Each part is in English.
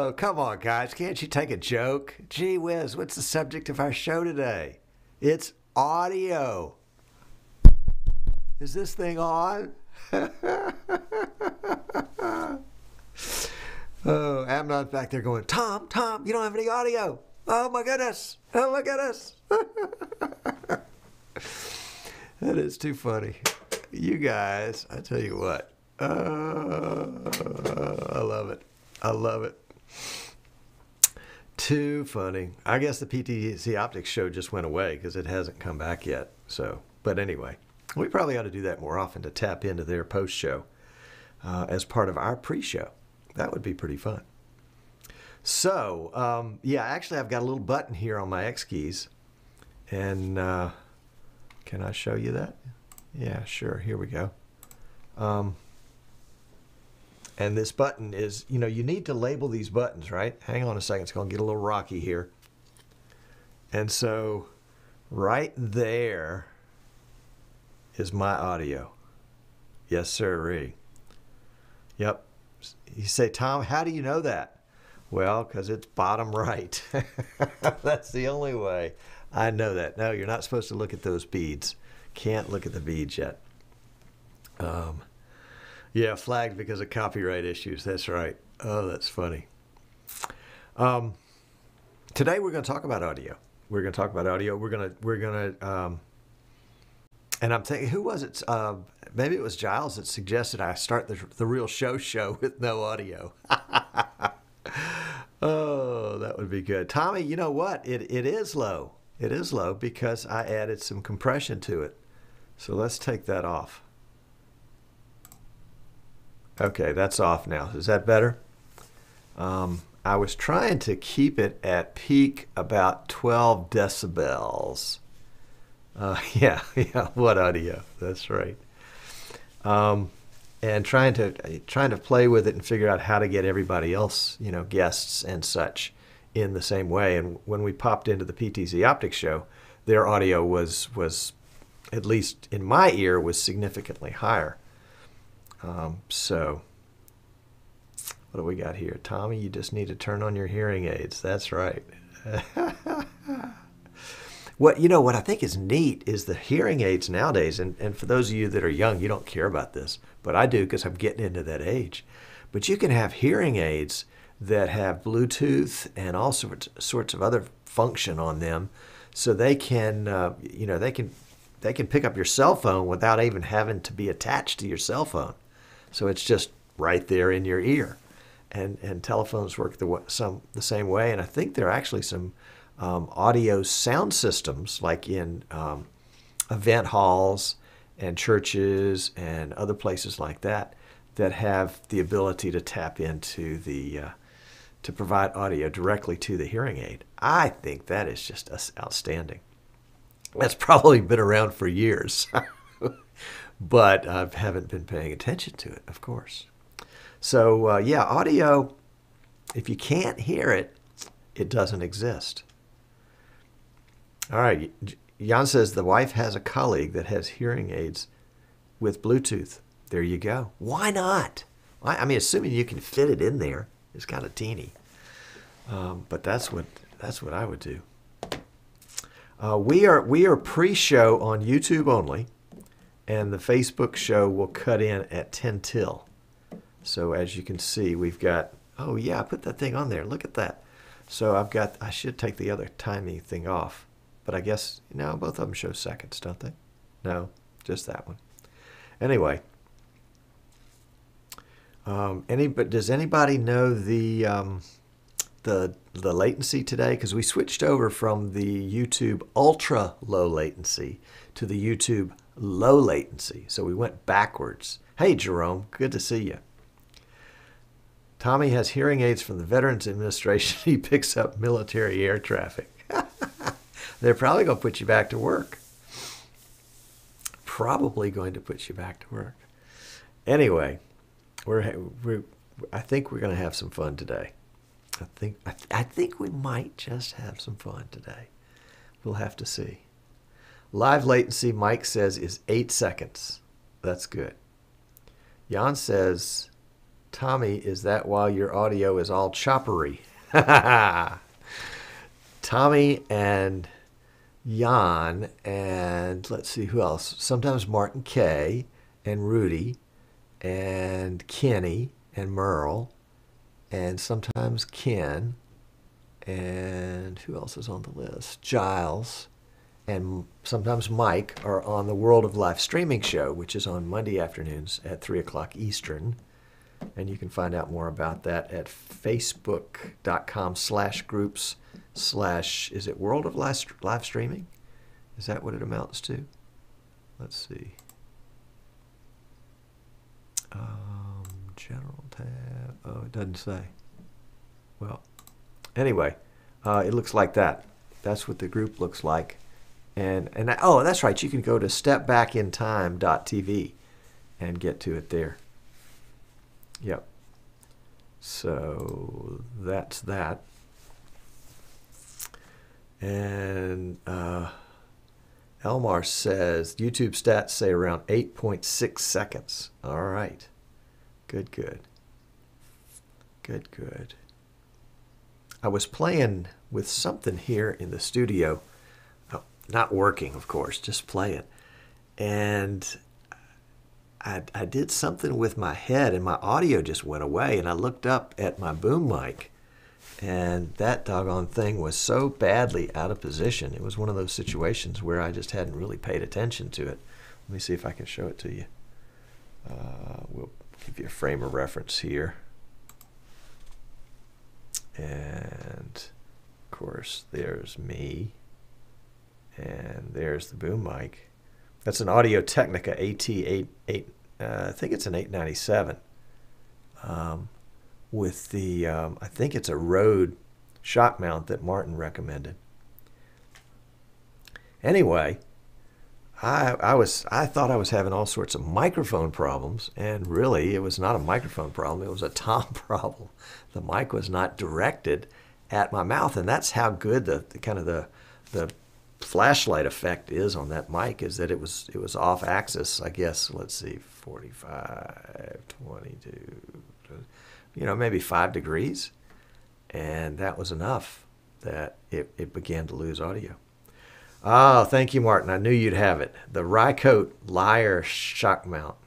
Oh, come on, guys. Can't you take a joke? Gee whiz, what's the subject of our show today? It's audio. Is this thing on? Oh, Amnon's back there going, Tom, you don't have any audio. Oh, my goodness. Oh, my goodness. That is too funny. You guys, I tell you what. I love it. I love it. Too funny. I guess the PTZ Optics show just went away because it hasn't come back yet. So, but anyway, we probably ought to do that more often to tap into their post show as part of our pre-show. That would be pretty fun. So, yeah, actually, I've got a little button here on my X keys, and can I show you that? Yeah, sure. Here we go. And this button is, you need to label these buttons, right? Hang on a second. It's going to get a little rocky here. And so right there is my audio. Yes, sirree. Yep. You say, Tom, how do you know that? Well, because it's bottom right. That's the only way I know that. No, you're not supposed to look at those beads. Can't look at the beads yet. Yeah, flagged because of copyright issues. That's right. Oh, that's funny. Today we're going to talk about audio. We're going to talk about audio. We're gonna. And I'm thinking, who was it? Maybe it was Giles that suggested I start the real show with no audio. Oh, that would be good. Tommy, you know what? It is low. It is low because I added some compression to it. So let's take that off. Okay, that's off now. Is that better? I was trying to keep it at peak about 12 decibels. Yeah, what audio? That's right. And trying to play with it and figure out how to get everybody else, guests and such, in the same way. And when we popped into the PTZ Optics show, their audio was at least in my ear was significantly higher. So what do we got here? Tommy, you just need to turn on your hearing aids. That's right. What I think is neat is the hearing aids nowadays, and for those of you that are young, you don't care about this, but I do because I'm getting into that age. But you can have hearing aids that have Bluetooth and all sorts of other function on them, so they can they can pick up your cell phone without even having to be attached to your cell phone. So it's just right there in your ear. And telephones work the same way. And I think there are actually some audio sound systems, like in event halls and churches and other places like that, that have the ability to tap into to provide audio directly to the hearing aid. I think that is just outstanding. That's probably been around for years, but I haven't been paying attention to it, of course. So, yeah, audio, if you can't hear it, it doesn't exist. All right, Jan says the wife has a colleague that has hearing aids with Bluetooth. There you go. Why not? I mean, assuming you can fit it in there, it's kind of teeny. But that's what I would do. We are pre-show on YouTube only, and the Facebook show will cut in at 10 till. So as you can see, we've got, oh yeah, I put that thing on there. Look at that. So I should take the other timing thing off. But I guess, both of them show seconds, don't they? No, just that one. Anyway, does anybody know the latency today? Because we switched over from the YouTube ultra low latency to the YouTube low latency. So we went backwards. Hey, Jerome, good to see you. Tommy has hearing aids from the Veterans Administration. He picks up military air traffic. They're probably going to put you back to work. Probably going to put you back to work. Anyway, I think we're going to have some fun today. I think we might just have some fun today. We'll have to see. Live latency, Mike says, is 8 seconds. That's good. Jan says Tommy, is that why your audio is all choppery? Tommy and Jan, and let's see who else. Sometimes Martin K. and Rudy and Kenny and Merle, and sometimes Ken, and who else is on the list? Giles, and sometimes Mike are on the World of Life streaming show, which is on Monday afternoons at 3 o'clock Eastern. And you can find out more about that at facebook.com/groups/ is it World of Live Streaming? Is that what it amounts to? Let's see. General tab. Oh, it doesn't say. Well, anyway, it looks like that. That's what the group looks like. And oh, that's right. You can go to stepbackintime.tv and get to it there. Yep. So that's that. And Elmar says YouTube stats say around 8.6 seconds. All right. Good, good. Good, good. I was playing with something here in the studio. Not working, of course, just playing. And I did something with my head and my audio just went away, and I looked up at my boom mic, and that doggone thing was so badly out of position. It was one of those situations where I just hadn't really paid attention to it. Let me see if I can show it to you. We'll give you a frame of reference here. And, of course, there's me, and there's the boom mic. That's an Audio Technica AT8, I think it's an 897, with the, I think it's a Rode shock mount that Martin recommended. Anyway, I thought I was having all sorts of microphone problems, and really it was not a microphone problem, it was a tom problem. The mic was not directed at my mouth, and that's how good the kind of the flashlight effect is on that mic, is that it was off axis, I guess. Let's see, 45, 22, maybe 5 degrees, and that was enough that it began to lose audio. Oh, thank you, Martin. I knew you'd have it. The Rycote Lyre shock mount.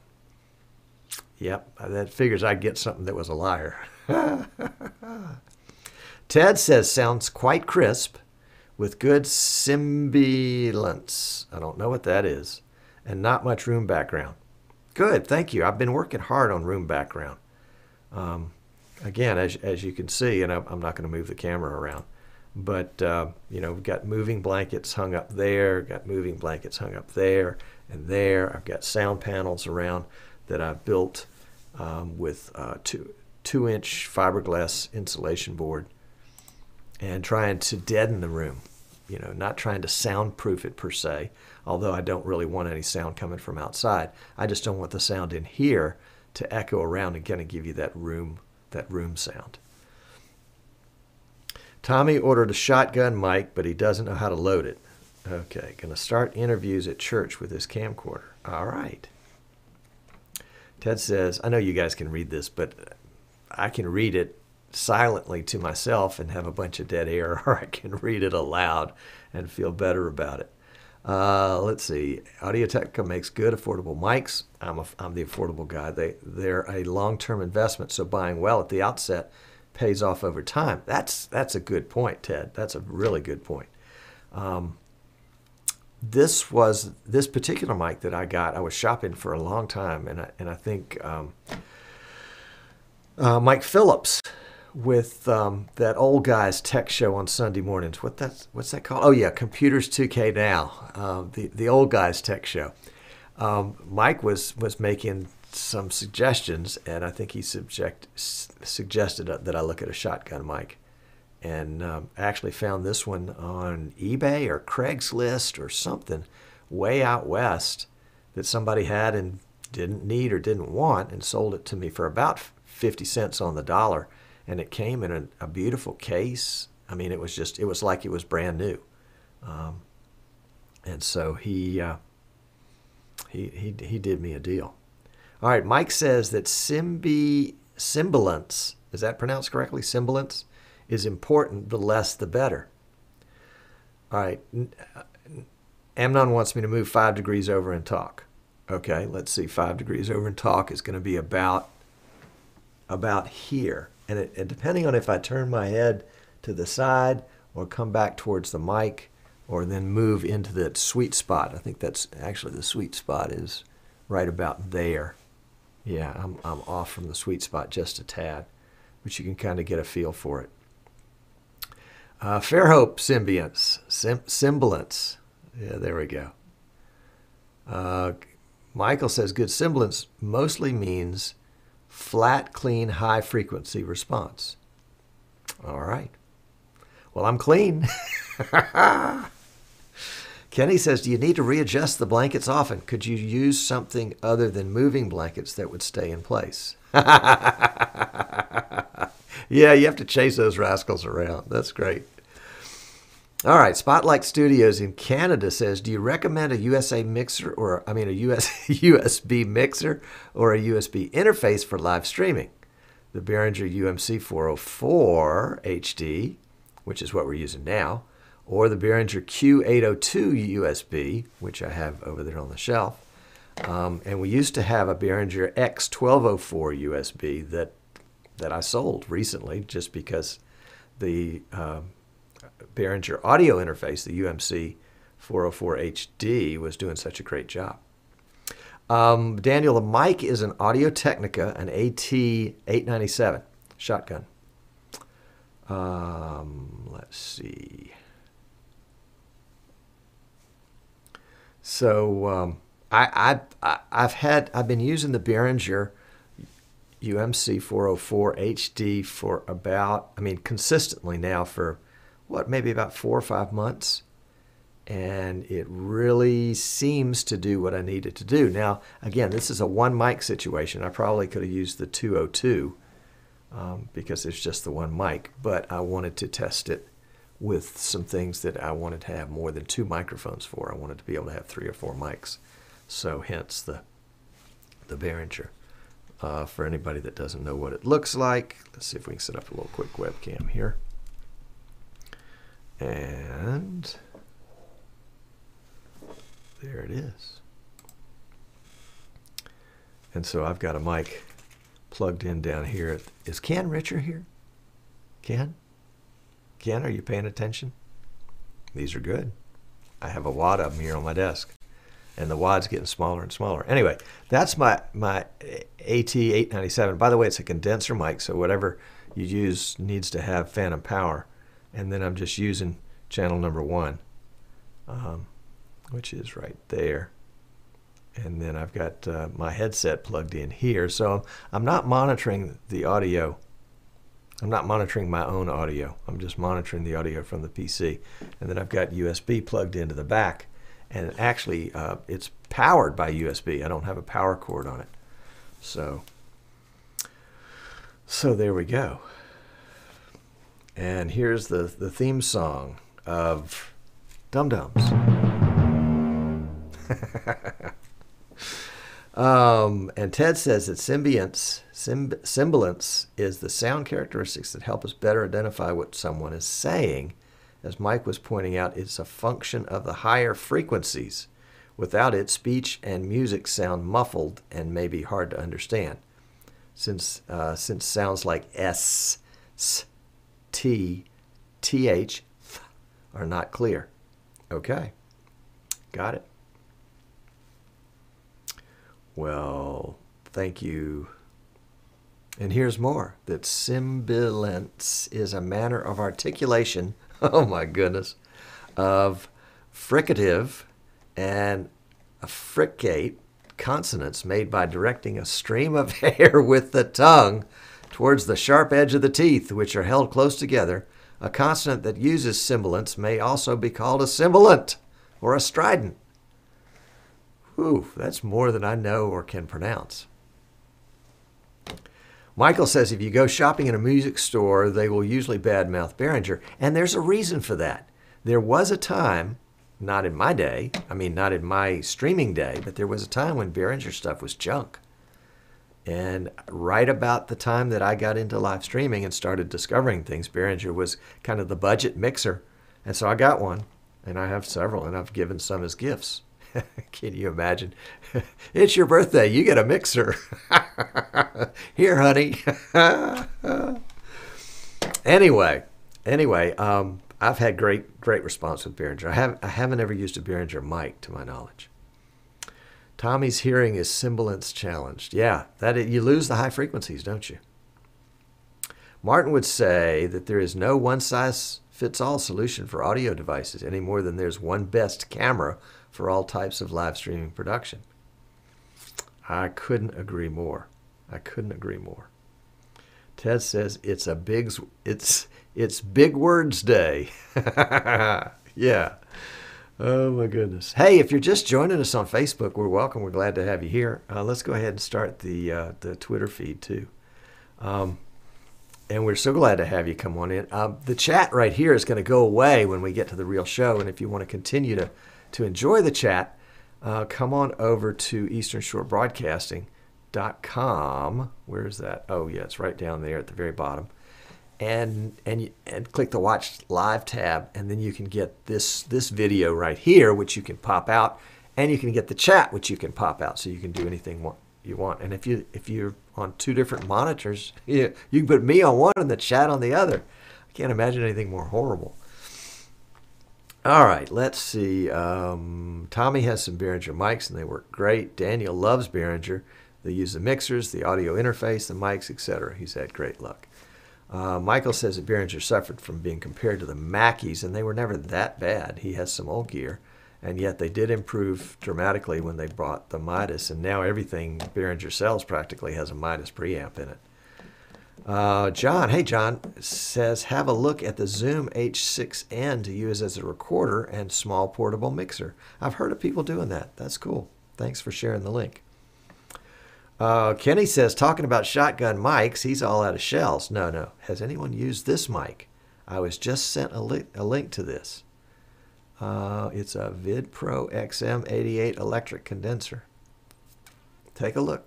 Yep, that figures I'd get something that was a liar. Ted says, sounds quite crisp with good sibilance. I don't know what that is. And not much room background. Good, thank you. I've been working hard on room background. Again, as you can see, and I'm not going to move the camera around, but we've got moving blankets hung up there, got moving blankets hung up there and there. I've got sound panels around that I've built with 2-inch fiberglass insulation board, and trying to deaden the room, not trying to soundproof it per se, although I don't really want any sound coming from outside. I just don't want the sound in here to echo around and kind of give you that room sound. Tommy ordered a shotgun mic, but he doesn't know how to load it. Okay, gonna start interviews at church with his camcorder. All right. Ted says, I know you guys can read this, but I can read it silently to myself and have a bunch of dead air, or I can read it aloud and feel better about it. Let's see. Audio-Technica makes good, affordable mics. I'm the affordable guy. They're a long-term investment, so buying well at the outset pays off over time. That's a good point, Ted. That's a really good point. This particular mic that I got, I was shopping for a long time, and I think Mike Phillips with that old guy's tech show on Sunday mornings. What's that called? Oh yeah, Computers 2K Now, the old guy's tech show. Mike was making some suggestions, and I think he suggested that I look at a shotgun mic, and I actually found this one on eBay or Craigslist or something way out west that somebody had and didn't need or didn't want, and sold it to me for about 50 cents on the dollar. And it came in a beautiful case. I mean, it was like it was brand new. And so he did me a deal. All right, Mike says that Sibilance, is that pronounced correctly? Sibilance is important, the less the better. All right. Amnon wants me to move 5 degrees over and talk. Okay, let's see. 5 degrees over and talk is going to be about here. And depending on if I turn my head to the side or come back towards the mic or then move into that sweet spot. I think that's actually the sweet spot is right about there. Yeah, I'm off from the sweet spot just a tad, but you can kind of get a feel for it. Fairhope semblance. Yeah, there we go. Michael says good semblance mostly means flat, clean, high frequency response. All right. Well, I'm clean. Kenny says, do you need to readjust the blankets often? Could you use something other than moving blankets that would stay in place? Yeah, you have to chase those rascals around. That's great. All right, Spotlight Studios in Canada says, do you recommend a USB mixer or a USB mixer or a USB interface for live streaming? The Behringer UMC 404 HD, which is what we're using now, or the Behringer Q802 USB, which I have over there on the shelf. And we used to have a Behringer X1204 USB that I sold recently just because the Behringer audio interface, the UMC 404 HD, was doing such a great job. Daniel, the mic is an Audio Technica, an AT897 shotgun. Let's see. So I've been using the Behringer UMC 404 HD for about, consistently now for maybe about 4 or 5 months. And it really seems to do what I need it to do. Now, again, this is a one mic situation. I probably could have used the 202 because it's just the one mic, but I wanted to test it with some things that I wanted to have more than 2 microphones for. I wanted to be able to have 3 or 4 mics. So hence the Behringer. For anybody that doesn't know what it looks like, let's see if we can set up a little quick webcam here. And there it is. And so I've got a mic plugged in down here. Is Ken Richer here? Ken? Ken, are you paying attention? These are good. I have a wad of them here on my desk. And the wad's getting smaller and smaller. Anyway, that's my AT897. By the way, it's a condenser mic, so whatever you use needs to have phantom power. And then I'm just using channel number 1, which is right there. And then I've got my headset plugged in here. So I'm not monitoring the audio. I'm not monitoring my own audio. I'm just monitoring the audio from the PC. And then I've got USB plugged into the back. And actually, it's powered by USB. I don't have a power cord on it. So there we go. And here's the theme song of Dum Dums. And Ted says that semblance is the sound characteristics that help us better identify what someone is saying. As Mike was pointing out, it's a function of the higher frequencies. Without it, speech and music sound muffled and may be hard to understand, since sounds like S, T, TH are not clear. Okay, got it. Well, thank you. And here's more, that sibilance is a manner of articulation, oh my goodness, of fricative and affricate consonants made by directing a stream of air with the tongue towards the sharp edge of the teeth, which are held close together. A consonant that uses sibilance may also be called a sibilant or a strident. Whew, that's more than I know or can pronounce. Michael says if you go shopping in a music store, they will usually badmouth Behringer, and there's a reason for that. There was a time, not in my day, not in my streaming day, but there was a time when Behringer stuff was junk. And right about the time that I got into live streaming and started discovering things, Behringer was kind of the budget mixer. And so I got one, and I have several, and I've given some as gifts. Can you imagine? It's your birthday. You get a mixer. Here, honey. Anyway, I've had great response with Behringer. I haven't ever used a Behringer mic, to my knowledge. Tommy's hearing is sibilance challenged. Yeah, you lose the high frequencies, don't you? Martin would say that there is no one-size-fits-all solution for audio devices any more than there's one best camera for all types of live streaming production. I couldn't agree more. Ted says it's Big Words Day. Yeah. Oh, my goodness. Hey, if you're just joining us on Facebook, we're welcome. We're glad to have you here. Let's go ahead and start the Twitter feed, too. And we're so glad to have you come on in. The chat right here is going to go away when we get to the real show. And if you want to continue to enjoy the chat, come on over to easternshorebroadcasting.com. Where is that? Oh, yeah, it's right down there at the very bottom. And click the Watch Live tab, and then you can get this video right here, which you can pop out, and you can get the chat, which you can pop out, so you can do anything you want. And if you're on two different monitors, you can put me on one and the chat on the other. I can't imagine anything more horrible. All right, let's see. Tommy has some Behringer mics, and they work great. Daniel loves Behringer. They use the mixers, the audio interface, the mics, etc. He's had great luck. Michael says that Behringer suffered from being compared to the Mackeys, and they were never that bad. He has some old gear, and yet they did improve dramatically when they brought the Midas, and now everything Behringer sells practically has a Midas preamp in it. John says, have a look at the Zoom H6N to use as a recorder and small portable mixer. I've heard of people doing that. That's cool. Thanks for sharing the link. Kenny says, talking about shotgun mics, he's all out of shells. No. Has anyone used this mic? I was just sent a link to this. It's a VidPro XM88 electric condenser. Take a look.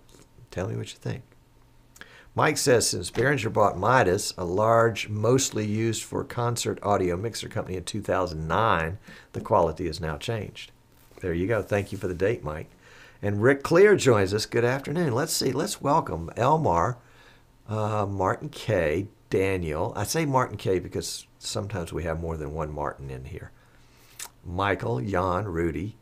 Tell me what you think. Mike says, since Behringer bought Midas, a large, mostly used for concert audio mixer company in 2009, the quality has now changed. There you go. Thank you for the date, Mike. And Rick Clear joins us. Good afternoon. Let's see. Let's welcome Elmar, Martin K., Daniel. I say Martin K. because sometimes we have more than one Martin in here. Michael, Jan, Rudy.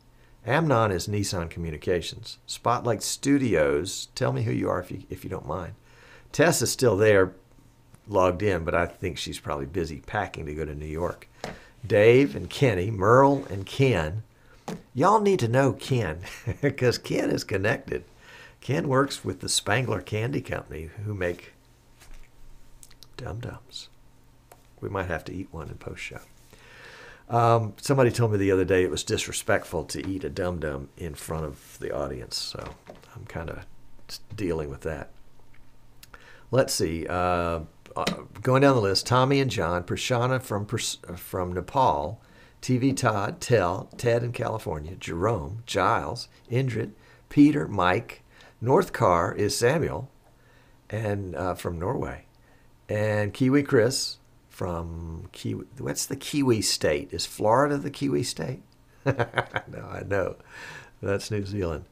Amnon is Nissan Communications. Spotlight Studios. Tell me who you are if you don't mind. Tess is still there, logged in, but I think she's probably busy packing to go to New York. Dave and Kenny, Merle and Ken. Y'all need to know Ken, because Ken is connected. Ken works with the Spangler Candy Company, who make dum-dums. We might have to eat one in post-show. Somebody told me the other day it was disrespectful to eat a dum-dum in front of the audience, so I'm kind of dealing with that. Let's see. Going down the list, Tommy and John, Prashana from Nepal, TV Todd, Ted in California, Jerome, Giles, Indrid, Peter, Mike, North Car is Samuel, and from Norway, and Kiwi Chris from Kiwi. What's the Kiwi state? Is Florida the Kiwi state? No, I know. That's New Zealand.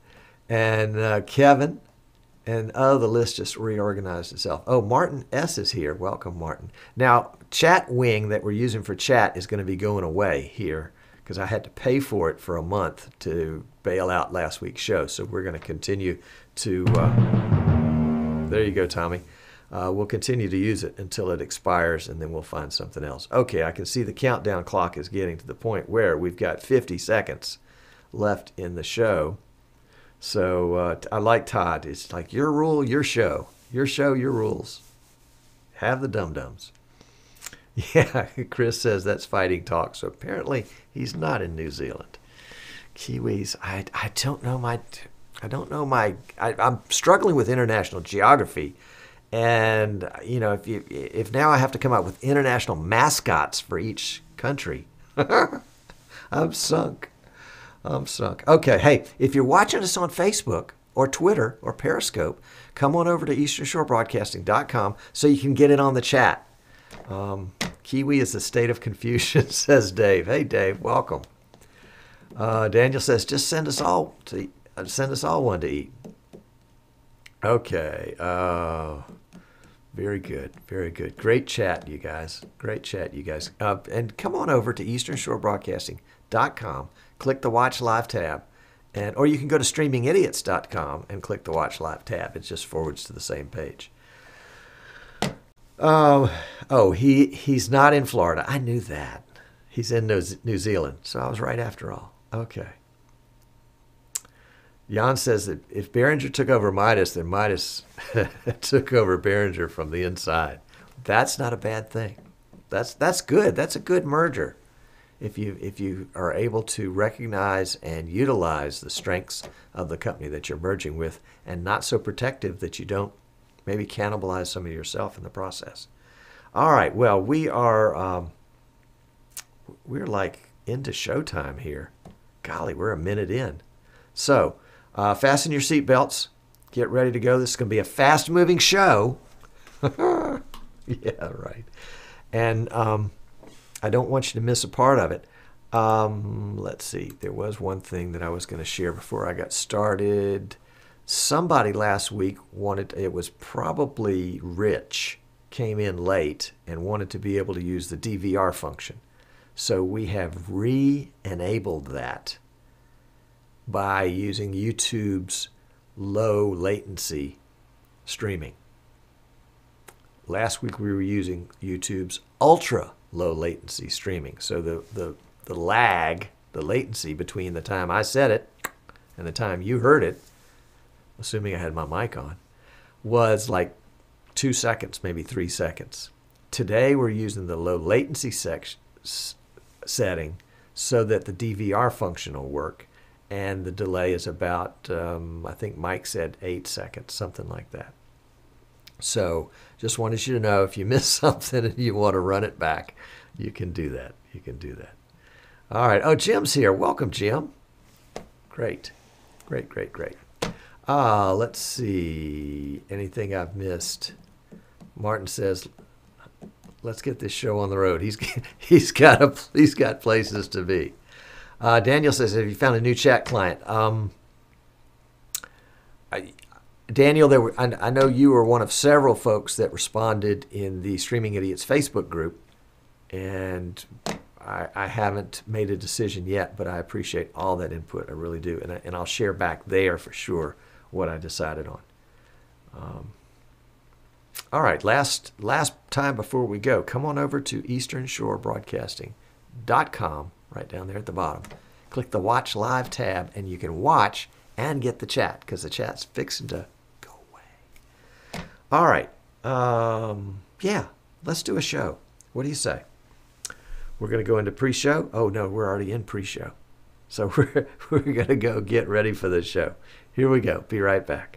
And Kevin. And the list just reorganized itself. Oh, Martin S. is here. Welcome, Martin. Now, Chat Wing that we're using for chat is going to be going away here because I had to pay for it for a month to bail out last week's show. So we're going to continue to... there you go, Tommy. We'll continue to use it until it expires, and then we'll find something else. Okay, I can see the countdown clock is getting to the point where we've got 50 seconds left in the show. So I like Todd. It's like your rule, your show. Your show, your rules. Have the dum-dums. Yeah, Chris says that's fighting talk. So apparently he's not in New Zealand. Kiwis, I don't know I'm struggling with international geography. And, you know, if now I have to come up with international mascots for each country, I'm sunk. Okay, hey, if you're watching us on Facebook, or Twitter or Periscope, come on over to easternshorebroadcasting.com so you can get in on the chat. Kiwi is a state of confusion, says Dave. Hey, Dave, welcome. Daniel says, just send us all one to eat. Okay. Very good. Very good. Great chat, you guys. Great chat, you guys. And come on over to easternshorebroadcasting.com. Click the Watch Live tab. Or you can go to streamingidiots.com and click the Watch Live tab. It just forwards to the same page. He's not in Florida. I knew that. He's in New Zealand. So I was right after all. Okay. Jan says that if Behringer took over Midas, then Midas took over Behringer from the inside. That's not a bad thing. That's good. That's a good merger. If you are able to recognize and utilize the strengths of the company that you're merging with, and not so protective that you don't maybe cannibalize some of yourself in the process. All right. Well, we're like into showtime here. Golly, we're a minute in. So fasten your seatbelts. Get ready to go. This is going to be a fast-moving show. Yeah, right. And I don't want you to miss a part of it. Let's see. There was one thing that I was going to share before I got started. Somebody last week it was probably Rich, came in late and wanted to be able to use the DVR function. So we have re-enabled that by using YouTube's low latency streaming. Last week we were using YouTube's ultra low latency streaming. So the lag, the latency between the time I said it and the time you heard it, assuming I had my mic on, was like 2 seconds, maybe 3 seconds. Today we're using the low latency setting so that the DVR function will work, and the delay is about, I think Mike said 8 seconds, something like that. So just wanted you to know, if you miss something and you want to run it back, you can do that. You can do that. All right. Oh, Jim's here. Welcome, Jim. Great. Great, great, great. Let's see. Anything I've missed? Martin says, let's get this show on the road. He's got places to be. Daniel says, have you found a new chat client? Daniel, I know you were one of several folks that responded in the Streaming Idiots Facebook group, and I haven't made a decision yet, but I appreciate all that input. I really do, and I'll share back there for sure what I decided on. All right, last time before we go, come on over to easternshorebroadcasting.com, right down there at the bottom. Click the Watch Live tab, and you can watch and get the chat, because the chat's fixing to go away. All right, yeah, let's do a show. What do you say? We're going to go into pre-show. Oh, no, we're already in pre-show. So we're going to go get ready for the show. Here we go. Be right back.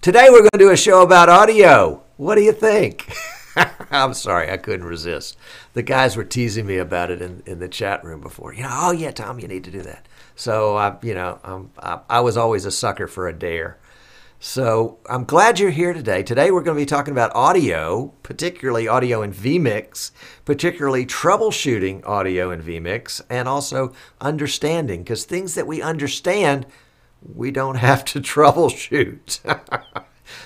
Today we're going to do a show about audio. What do you think? I'm sorry, I couldn't resist. The guys were teasing me about it in the chat room before. Oh yeah, Tom, you need to do that. So I was always a sucker for a dare. So I'm glad you're here today. Today we're going to be talking about audio, particularly audio in vMix, particularly troubleshooting audio in vMix, and also understanding, because things that we understand, we don't have to troubleshoot.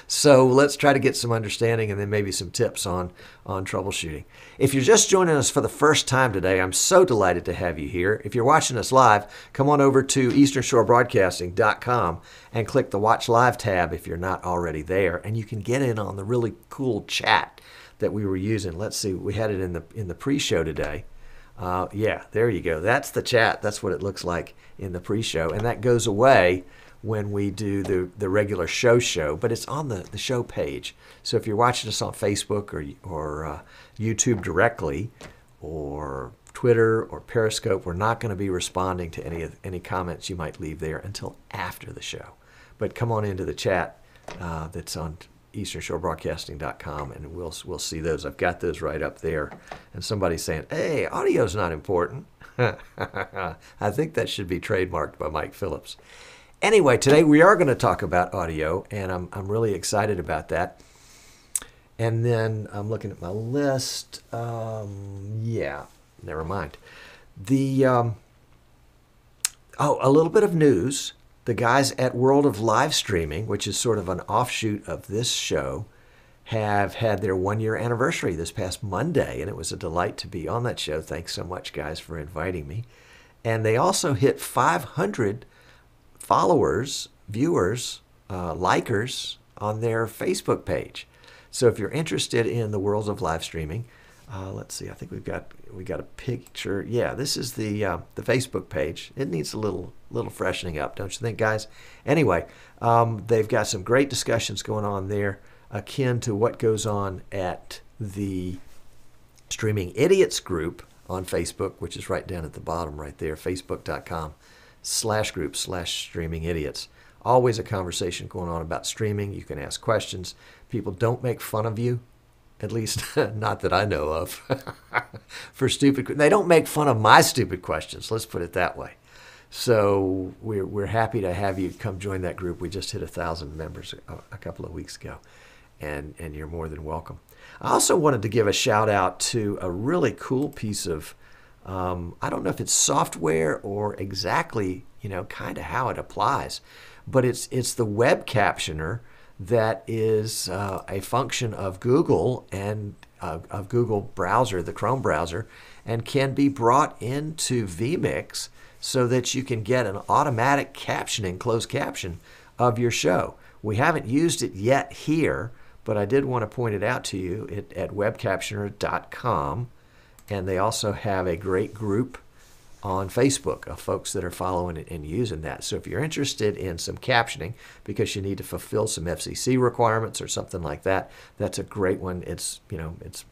So let's try to get some understanding and then maybe some tips on troubleshooting. If you're just joining us for the first time today, I'm so delighted to have you here. If you're watching us live, come on over to easternshorebroadcasting.com and click the Watch Live tab if you're not already there, and you can get in on the really cool chat that we were using. Let's see, we had it in the pre-show today. Yeah, there you go. That's the chat. That's what it looks like in the pre-show, and that goes away when we do the regular show, but it's on the show page. So if you're watching us on Facebook or YouTube directly, or Twitter or Periscope, we're not going to be responding to any comments you might leave there until after the show. But come on into the chat that's on easternshorebroadcasting.com, and we'll see those. I've got those right up there. And somebody's saying, "Hey, audio's not important." I think that should be trademarked by Mike Phillips. Anyway, today we are going to talk about audio, and I'm really excited about that. And then I'm looking at my list. Yeah, never mind. A little bit of news. The guys at World of Live Streaming, which is sort of an offshoot of this show, have had their 1-year anniversary this past Monday, and it was a delight to be on that show. Thanks so much, guys, for inviting me. And they also hit 500 followers, viewers, likers on their Facebook page. So if you're interested in the worlds of live streaming, let's see. I think we got a picture. Yeah, this is the Facebook page. It needs a little freshening up, don't you think, guys? Anyway, they've got some great discussions going on there, akin to what goes on at the Streaming Idiots group on Facebook, which is right down at the bottom right there, facebook.com/group/streaming idiots. Always a conversation going on about streaming. You can ask questions. People don't make fun of you, at least not that I know of, for stupid. They don't make fun of my stupid questions. Let's put it that way. So we're happy to have you come join that group. We just hit 1,000 members a couple of weeks ago, and you're more than welcome. I also wanted to give a shout out to a really cool piece of, I don't know if it's software or exactly, kind of how it applies, but it's the web captioner that is a function of Google and of Google browser, the Chrome browser, and can be brought into vMix so that you can get an automatic captioning, closed caption of your show. We haven't used it yet here, but I did want to point it out to you at webcaptioner.com, and they also have a great group on Facebook of folks that are following it and using that. So if you're interested in some captioning because you need to fulfill some FCC requirements or something like that, that's a great one. It's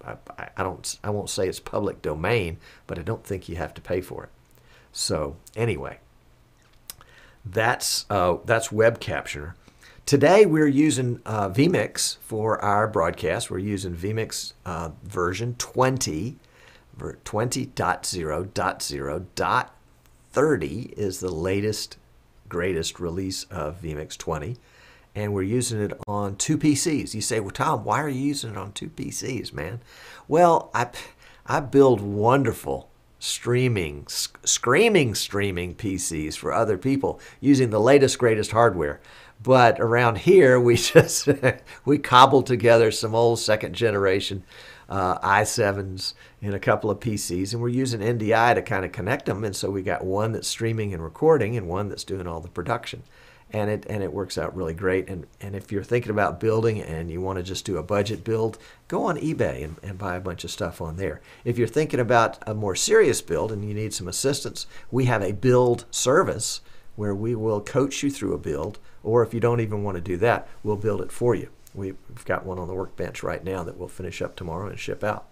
I won't say it's public domain, but I don't think you have to pay for it. So anyway, that's Web Captioner. Today we're using vMix for our broadcast. We're using vMix version 20. 20.0.0.30 is the latest, greatest release of vMix 20, and we're using it on 2 PCs. You say, well, Tom, why are you using it on 2 PCs, man? Well, I build wonderful screaming PCs for other people using the latest, greatest hardware. But around here, we just we cobbled together some old second generation i7s in a couple of PCs, and we're using NDI to kind of connect them. And so we got one that's streaming and recording and one that's doing all the production. And it works out really great. And if you're thinking about building and you want to just do a budget build, go on eBay and buy a bunch of stuff on there. If you're thinking about a more serious build and you need some assistance, we have a build service where we will coach you through a build, or if you don't even want to do that, we'll build it for you. We've got one on the workbench right now that we'll finish up tomorrow and ship out.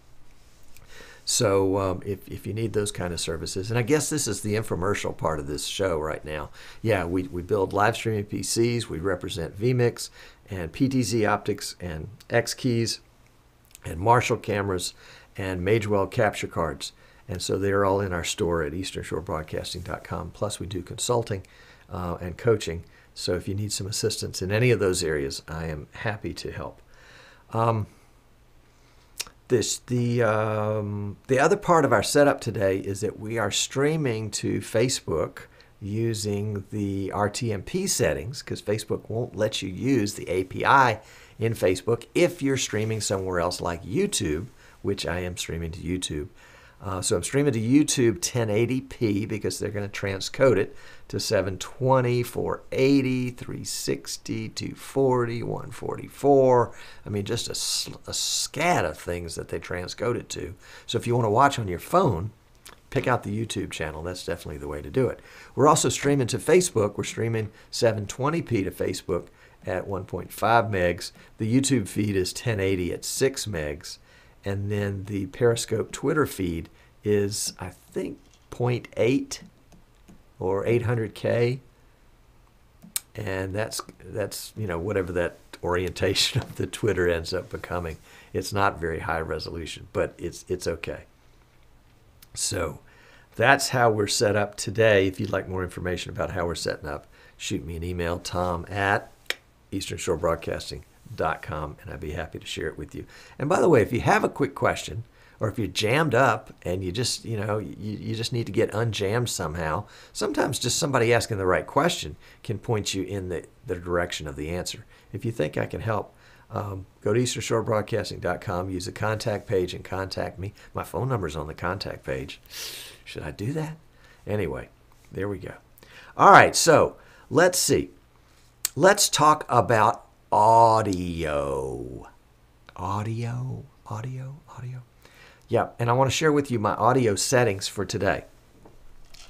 So if you need those kind of services, and I guess this is the infomercial part of this show right now. Yeah, we build live streaming PCs. We represent vMix and PTZ optics and X keys and Marshall cameras and Magewell capture cards. And so they're all in our store at easternshorebroadcasting.com. Plus we do consulting and coaching. So if you need some assistance in any of those areas, I am happy to help. The other part of our setup today is that we are streaming to Facebook using the RTMP settings, because Facebook won't let you use the API in Facebook if you're streaming somewhere else like YouTube, which I am streaming to YouTube. So I'm streaming to YouTube 1080p because they're going to transcode it to 720, 480, 360, 240, 144. I mean, just a scat of things that they transcode it to. So if you want to watch on your phone, pick out the YouTube channel. That's definitely the way to do it. We're also streaming to Facebook. We're streaming 720p to Facebook at 1.5 megs. The YouTube feed is 1080 at 6 megs. And then the Periscope Twitter feed is, I think, 0.8 or 800K. And that's you know, whatever that orientation of the Twitter ends up becoming. It's not very high resolution, but it's okay. So that's how we're set up today. If you'd like more information about how we're setting up, shoot me an email, tom@easternshorebroadcasting.com, and I'd be happy to share it with you. And by the way, if you have a quick question, or if you're jammed up and you just, you know, you just need to get unjammed somehow, sometimes just somebody asking the right question can point you in the direction of the answer. If you think I can help, go to easternshorebroadcasting.com, use the contact page and contact me. My phone number's on the contact page. Should I do that? Anyway, there we go. All right, so let's see. Let's talk about audio. Audio. Yeah, and I want to share with you my audio settings for today.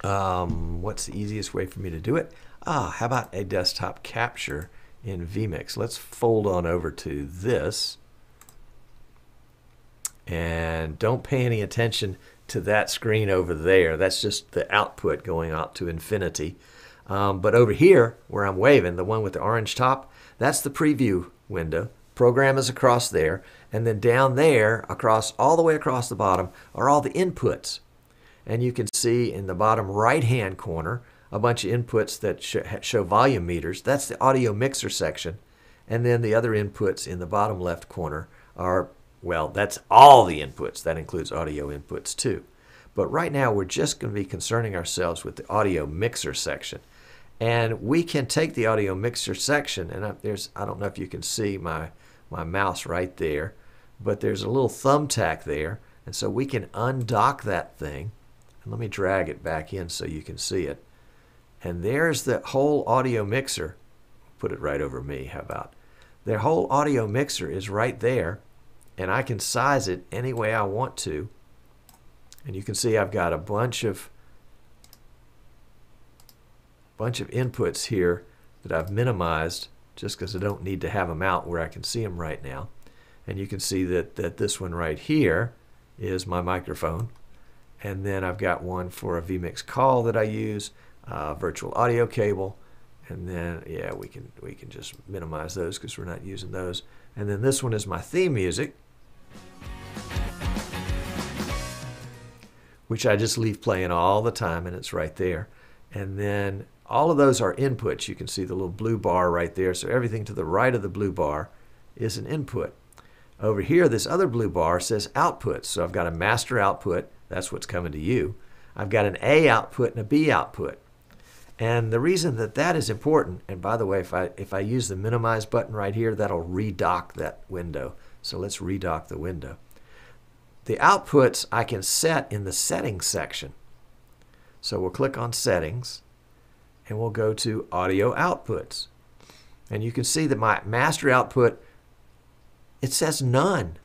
What's the easiest way for me to do it? How about a desktop capture in vMix? Let's fold on over to this. And don't pay any attention to that screen over there. That's just the output going out to infinity. But over here, where I'm waving, the one with the orange top, that's the preview window. Program is across there. And then down there, all the way across the bottom, are all the inputs. And you can see in the bottom right-hand corner a bunch of inputs that show volume meters. That's the audio mixer section. And then the other inputs in the bottom left corner are, well, that's all the inputs. That includes audio inputs too. But right now we're just going to be concerning ourselves with the audio mixer section. And we can take the audio mixer section, and I don't know if you can see my mouse right there, but there's a little thumbtack there. And so we can undock that thing. And let me drag it back in so you can see it. And there's the whole audio mixer. Put it right over me, how about? The whole audio mixer is right there, and I can size it any way I want to. And you can see I've got a bunch of inputs here that I've minimized just because I don't need to have them out where I can see them right now. And you can see that this one right here is my microphone. And then I've got one for a vMix call that I use, virtual audio cable. And then, yeah, we can just minimize those because we're not using those. And then this one is my theme music, which I just leave playing all the time, and it's right there. And then all of those are inputs. You can see the little blue bar right there. So everything to the right of the blue bar is an input. Over here, this other blue bar says outputs. So I've got a master output. That's what's coming to you. I've got an A output and a B output. And the reason that is important, and by the way, if I use the minimize button right here, that'll redock that window. So let's redock the window. The outputs I can set in the settings section. So we'll click on settings and we'll go to audio outputs. And you can see that my master output, it says none.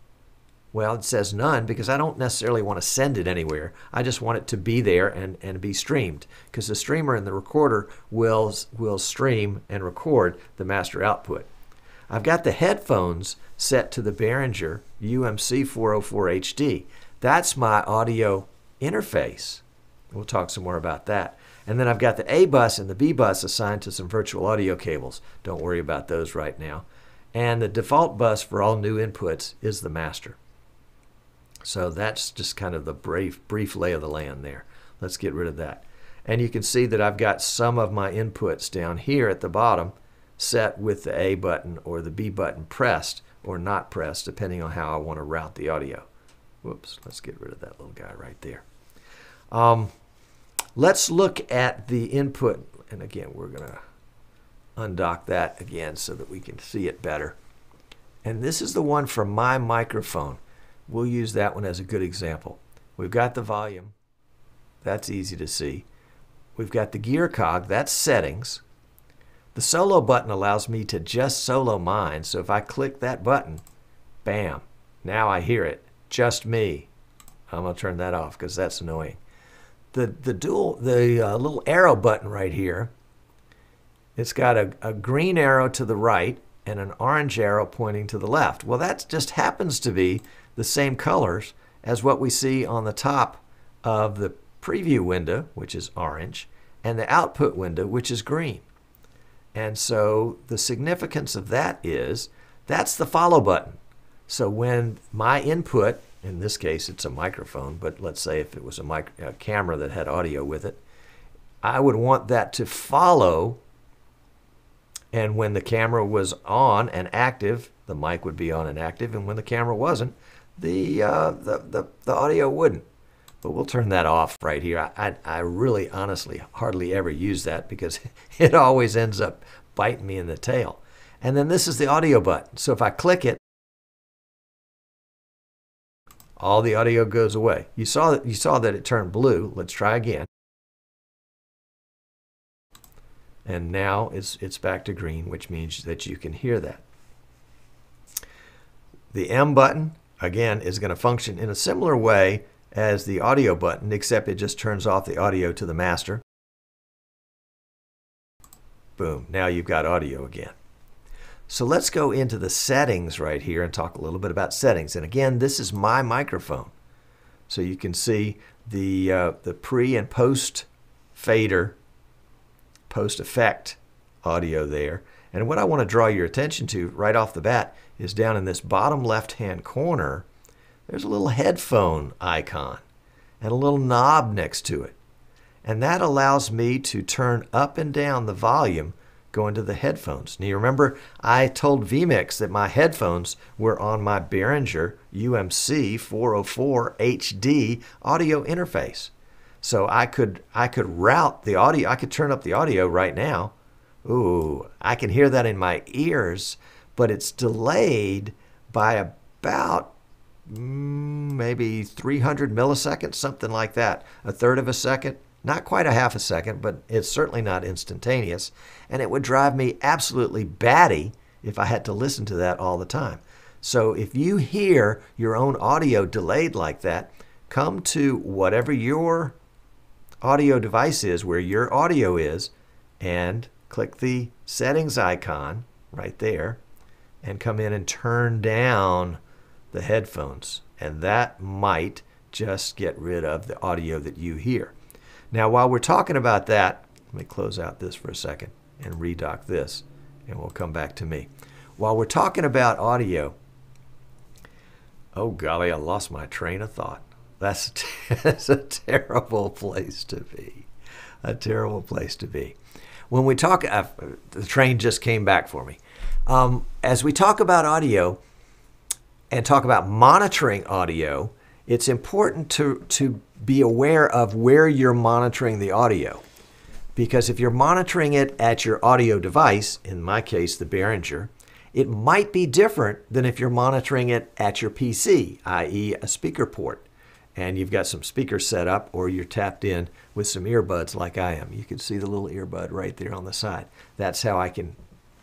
Well, it says none because I don't necessarily want to send it anywhere. I just want it to be there and be streamed, because the streamer and the recorder will stream and record the master output. I've got the headphones set to the Behringer UMC 404 HD. That's my audio interface. We'll talk some more about that. And then I've got the A bus and the B bus assigned to some virtual audio cables. Don't worry about those right now. And the default bus for all new inputs is the master. So that's just kind of the brief lay of the land there. Let's get rid of that. And you can see that I've got some of my inputs down here at the bottom set with the A button or the B button pressed or not pressed, depending on how I want to route the audio. Whoops, let's get rid of that little guy right there. Let's look at the input. And again, we're going to undock that again so that we can see it better. And this is the one for my microphone. We'll use that one as a good example. We've got the volume. That's easy to see. We've got the gear cog. That's settings. The solo button allows me to just solo mine. So if I click that button, bam, now I hear it. Just me. I'm going to turn that off because that's annoying. The little arrow button right here, it's got a green arrow to the right and an orange arrow pointing to the left. Well, that just happens to be the same colors as what we see on the top of the preview window, which is orange, and the output window, which is green. And so the significance of that is that's the follow button. So when my input, in this case it's a microphone, but let's say if it was a camera that had audio with it, I would want that to follow, and when the camera was on and active, the mic would be on and active, and when the camera wasn't, the audio wouldn't. But we'll turn that off right here. I really honestly hardly ever use that because it always ends up biting me in the tail. And then this is the audio button. So if I click it, all the audio goes away. You saw that it turned blue. Let's try again. And now it's back to green, which means that you can hear that. The M button, again, is going to function in a similar way as the audio button, except it just turns off the audio to the master. Boom, now you've got audio again. So let's go into the settings right here and talk a little bit about settings. And again, this is my microphone. So you can see the pre and post fader, post effect audio there. And what I want to draw your attention to right off the bat is down in this bottom left-hand corner, there's a little headphone icon and a little knob next to it. And that allows me to turn up and down the volume going to the headphones. Now you remember I told vMix that my headphones were on my Behringer UMC 404 HD audio interface. So I could route the audio, I could turn up the audio right now. Ooh, I can hear that in my ears, but it's delayed by about maybe 300 milliseconds, something like that. A third of a second. Not quite a half a second, but it's certainly not instantaneous. And it would drive me absolutely batty if I had to listen to that all the time. So if you hear your own audio delayed like that, come to whatever your audio device is, where your audio is, and click the settings icon right there, and come in and turn down the headphones. And that might just get rid of the audio that you hear. Now, while we're talking about that, let me close out this for a second and redock this, and we'll come back to me. While we're talking about audio, oh golly, I lost my train of thought. That's a terrible place to be. A terrible place to be. When we talk, the train just came back for me. As we talk about audio and talk about monitoring audio, it's important to be aware of where you're monitoring the audio. Because if you're monitoring it at your audio device, in my case, the Behringer, it might be different than if you're monitoring it at your PC, i.e. a speaker port. And you've got some speakers set up, or you're tapped in with some earbuds like I am. You can see the little earbud right there on the side. That's how I can,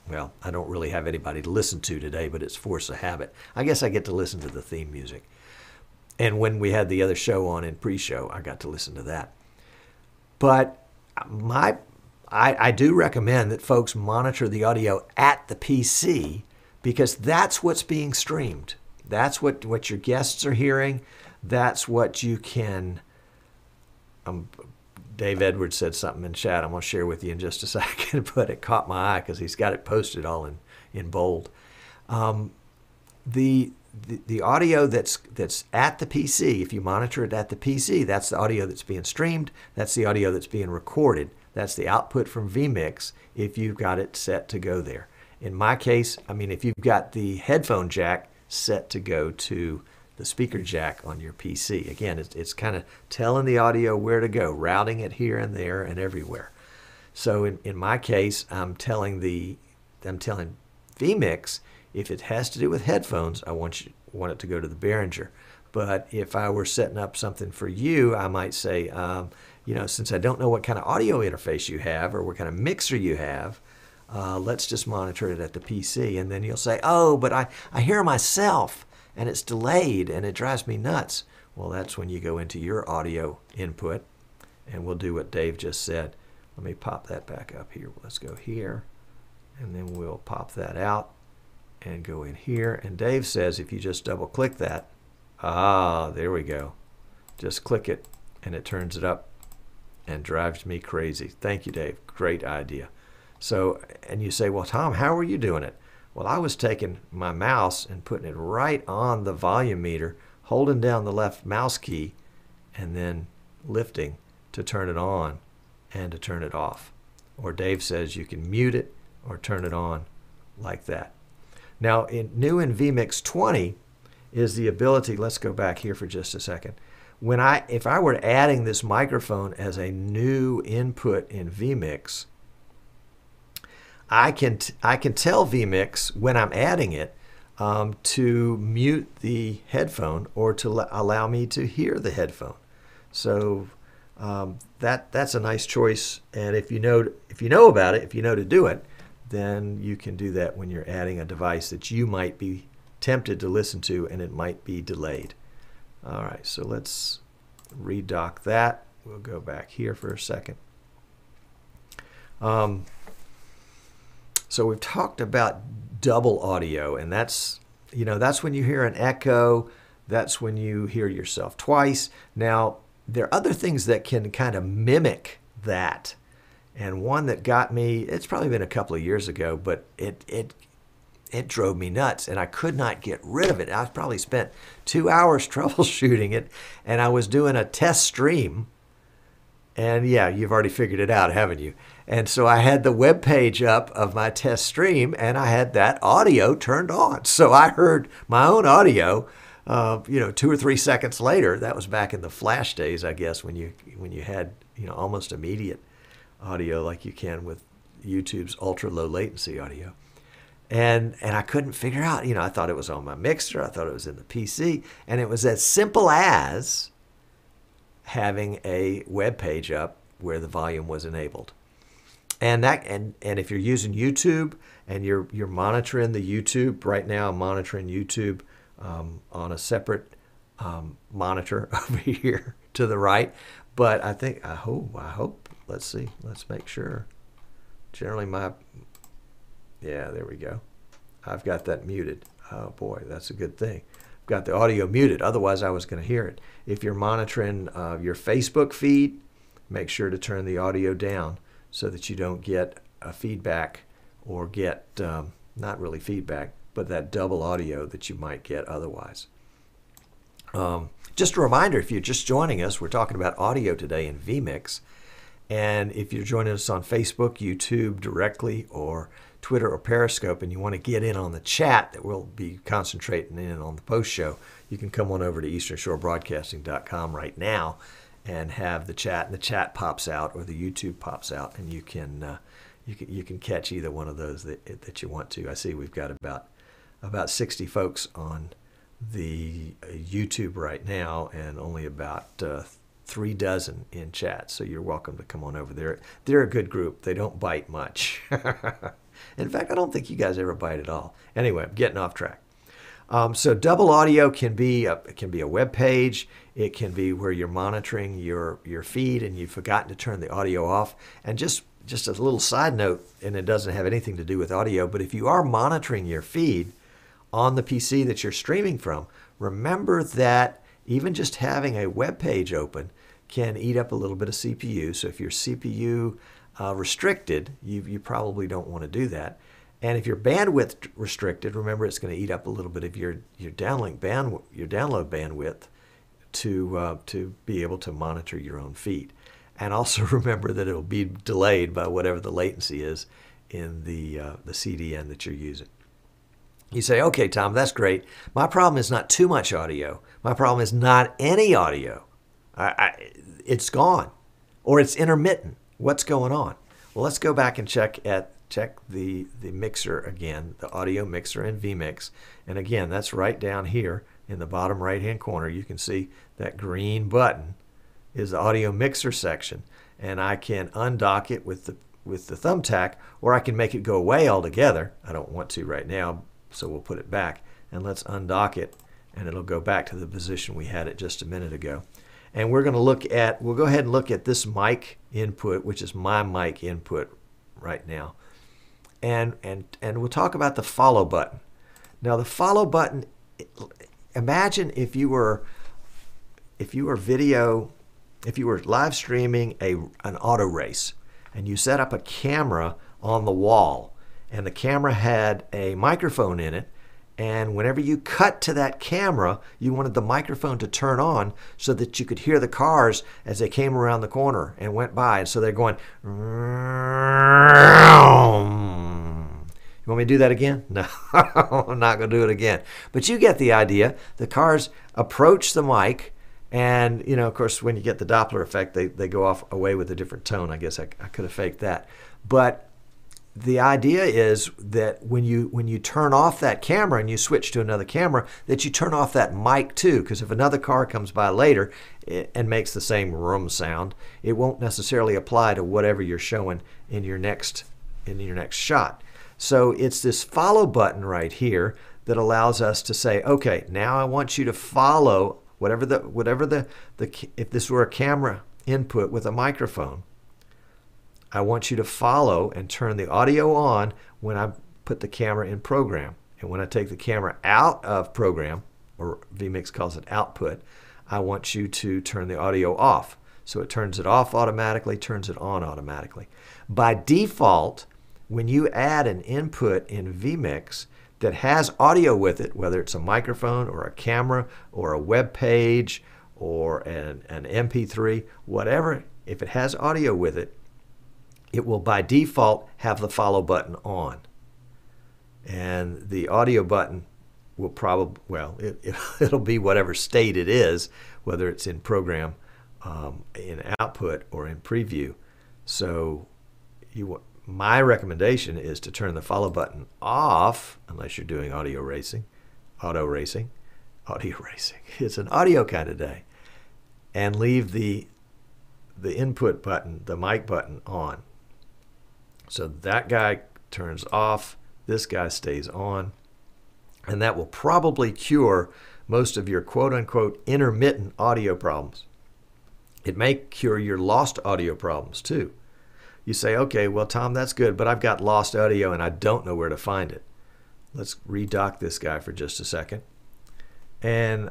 well, I don't really have anybody to listen to today, but it's force of habit. I guess I get to listen to the theme music. And when we had the other show on in pre-show, I got to listen to that. But I do recommend that folks monitor the audio at the PC, because that's what's being streamed. That's what your guests are hearing. That's what you can... Dave Edwards said something in chat I'm going to share with you in just a second, but it caught my eye because he's got it posted all in bold. The audio that's at the PC, if you monitor it at the PC, that's the audio that's being streamed. That's the audio that's being recorded. That's the output from vMix if you've got it set to go there. In my case, I mean, if you've got the headphone jack set to go to the speaker jack on your PC. Again, it's kind of telling the audio where to go, routing it here and there and everywhere. So in my case, I'm telling vMix, if it has to do with headphones, I want it to go to the Behringer. But if I were setting up something for you, I might say, you know, since I don't know what kind of audio interface you have or what kind of mixer you have, let's just monitor it at the PC. And then you'll say, oh, but I hear myself and it's delayed and it drives me nuts. Well, that's when you go into your audio input, and we'll do what Dave just said. Let me pop that back up here. Let's go here, and then we'll pop that out and go in here. And Dave says if you just double click that, there we go. Just click it and it turns it up and drives me crazy. Thank you, Dave. Great idea. So, and you say, well, Tom, how are you doing it? Well, I was taking my mouse and putting it right on the volume meter, holding down the left mouse key, and then lifting to turn it on and to turn it off. Or Dave says you can mute it or turn it on like that. Now, new in vMix 20 is the ability, let's go back here for just a second. If I were adding this microphone as a new input in vMix, I can tell vMix when I'm adding it to mute the headphone or to allow me to hear the headphone. So that's a nice choice. And if you know about it, if you know to do it, then you can do that when you're adding a device that you might be tempted to listen to and it might be delayed. All right, so let's redock that. We'll go back here for a second. So we've talked about double audio, and that's when you hear an echo, that's when you hear yourself twice. Now, there are other things that can kind of mimic that. And one that got me, it's probably been a couple of years ago, but it drove me nuts, and I could not get rid of it. I probably spent 2 hours troubleshooting it, and I was doing a test stream. And yeah, you've already figured it out, haven't you? And so I had the web page up of my test stream, and I had that audio turned on. So I heard my own audio, 2 or 3 seconds later. That was back in the flash days, I guess, when you had almost immediate audio like you can with YouTube's ultra low latency audio. And I couldn't figure out, I thought it was on my mixer, I thought it was in the PC, and it was as simple as having a web page up where the volume was enabled. And if you're using YouTube and you're monitoring the YouTube, right now I'm monitoring YouTube on a separate monitor over here to the right. But I hope, let's see, let's make sure. Generally yeah, there we go. I've got that muted. Oh boy, that's a good thing. I've got the audio muted, otherwise I was going to hear it. If you're monitoring your Facebook feed, make sure to turn the audio down so that you don't get a feedback or get, not really feedback, but that double audio that you might get otherwise. Just a reminder, if you're just joining us, we're talking about audio today in vMix. And if you're joining us on Facebook, YouTube directly, or Twitter or Periscope, and you want to get in on the chat that we'll be concentrating in on the post show, you can come on over to easternshorebroadcasting.com right now and have the chat, and the chat pops out or the YouTube pops out, and you can catch either one of those that you want to. I see we've got about 60 folks on the YouTube right now, and only about 3 dozen in chat. So you're welcome to come on over there. They're a good group. They don't bite much. In fact, I don't think you guys ever bite at all. Anyway, I'm getting off track. So double audio can be a web page. It can be where you're monitoring your feed and you've forgotten to turn the audio off. And just a little side note, and it doesn't have anything to do with audio, but if you are monitoring your feed on the PC that you're streaming from, remember that even just having a web page open can eat up a little bit of CPU. So if you're CPU restricted, you probably don't want to do that. And if you're bandwidth restricted, remember it's going to eat up a little bit of your download bandwidth to be able to monitor your own feed. And also remember that it'll be delayed by whatever the latency is in the CDN that you're using. You say, okay, Tom, that's great. My problem is not too much audio. My problem is not any audio. It's gone, or it's intermittent. What's going on? Well, let's go back and check the mixer again, the audio mixer in vMix. And again, that's right down here in the bottom right-hand corner. You can see that green button is the audio mixer section, and I can undock it with the thumbtack, or I can make it go away altogether. I don't want to right now, so we'll put it back, and let's undock it, and it'll go back to the position we had it just a minute ago. And we're going to we'll go ahead and look at this mic input, which is my mic input right now. And we'll talk about the follow button. Now the follow button, imagine if you were live streaming an auto race, and you set up a camera on the wall, and the camera had a microphone in it, and whenever you cut to that camera, you wanted the microphone to turn on so that you could hear the cars as they came around the corner and went by. And so they're going, you want me to do that again? No, I'm not going to do it again. But you get the idea. The cars approach the mic, and, you know, of course, when you get the Doppler effect, they go off away with a different tone. I guess I could have faked that. But the idea is that when you turn off that camera and you switch to another camera, that you turn off that mic too, because if another car comes by later and makes the same room sound, it won't necessarily apply to whatever you're showing in your next shot. So it's this follow button right here that allows us to say, okay, now I want you to follow if this were a camera input with a microphone, I want you to follow and turn the audio on when I put the camera in program. And when I take the camera out of program, or vMix calls it output, I want you to turn the audio off. So it turns it off automatically, turns it on automatically. By default, when you add an input in vMix that has audio with it, whether it's a microphone or a camera or a web page or an MP3, whatever, if it has audio with it, it will by default have the follow button on. And the audio button will probably, well, it'll be whatever state it is, whether it's in program, in output, or in preview. So my recommendation is to turn the follow button off, unless you're doing auto racing. It's an audio kind of day. And leave the input button, the mic button, on. So that guy turns off, this guy stays on, and that will probably cure most of your quote-unquote intermittent audio problems. It may cure your lost audio problems too. You say, okay, well, Tom, that's good, but I've got lost audio and I don't know where to find it. Let's redock this guy for just a second. And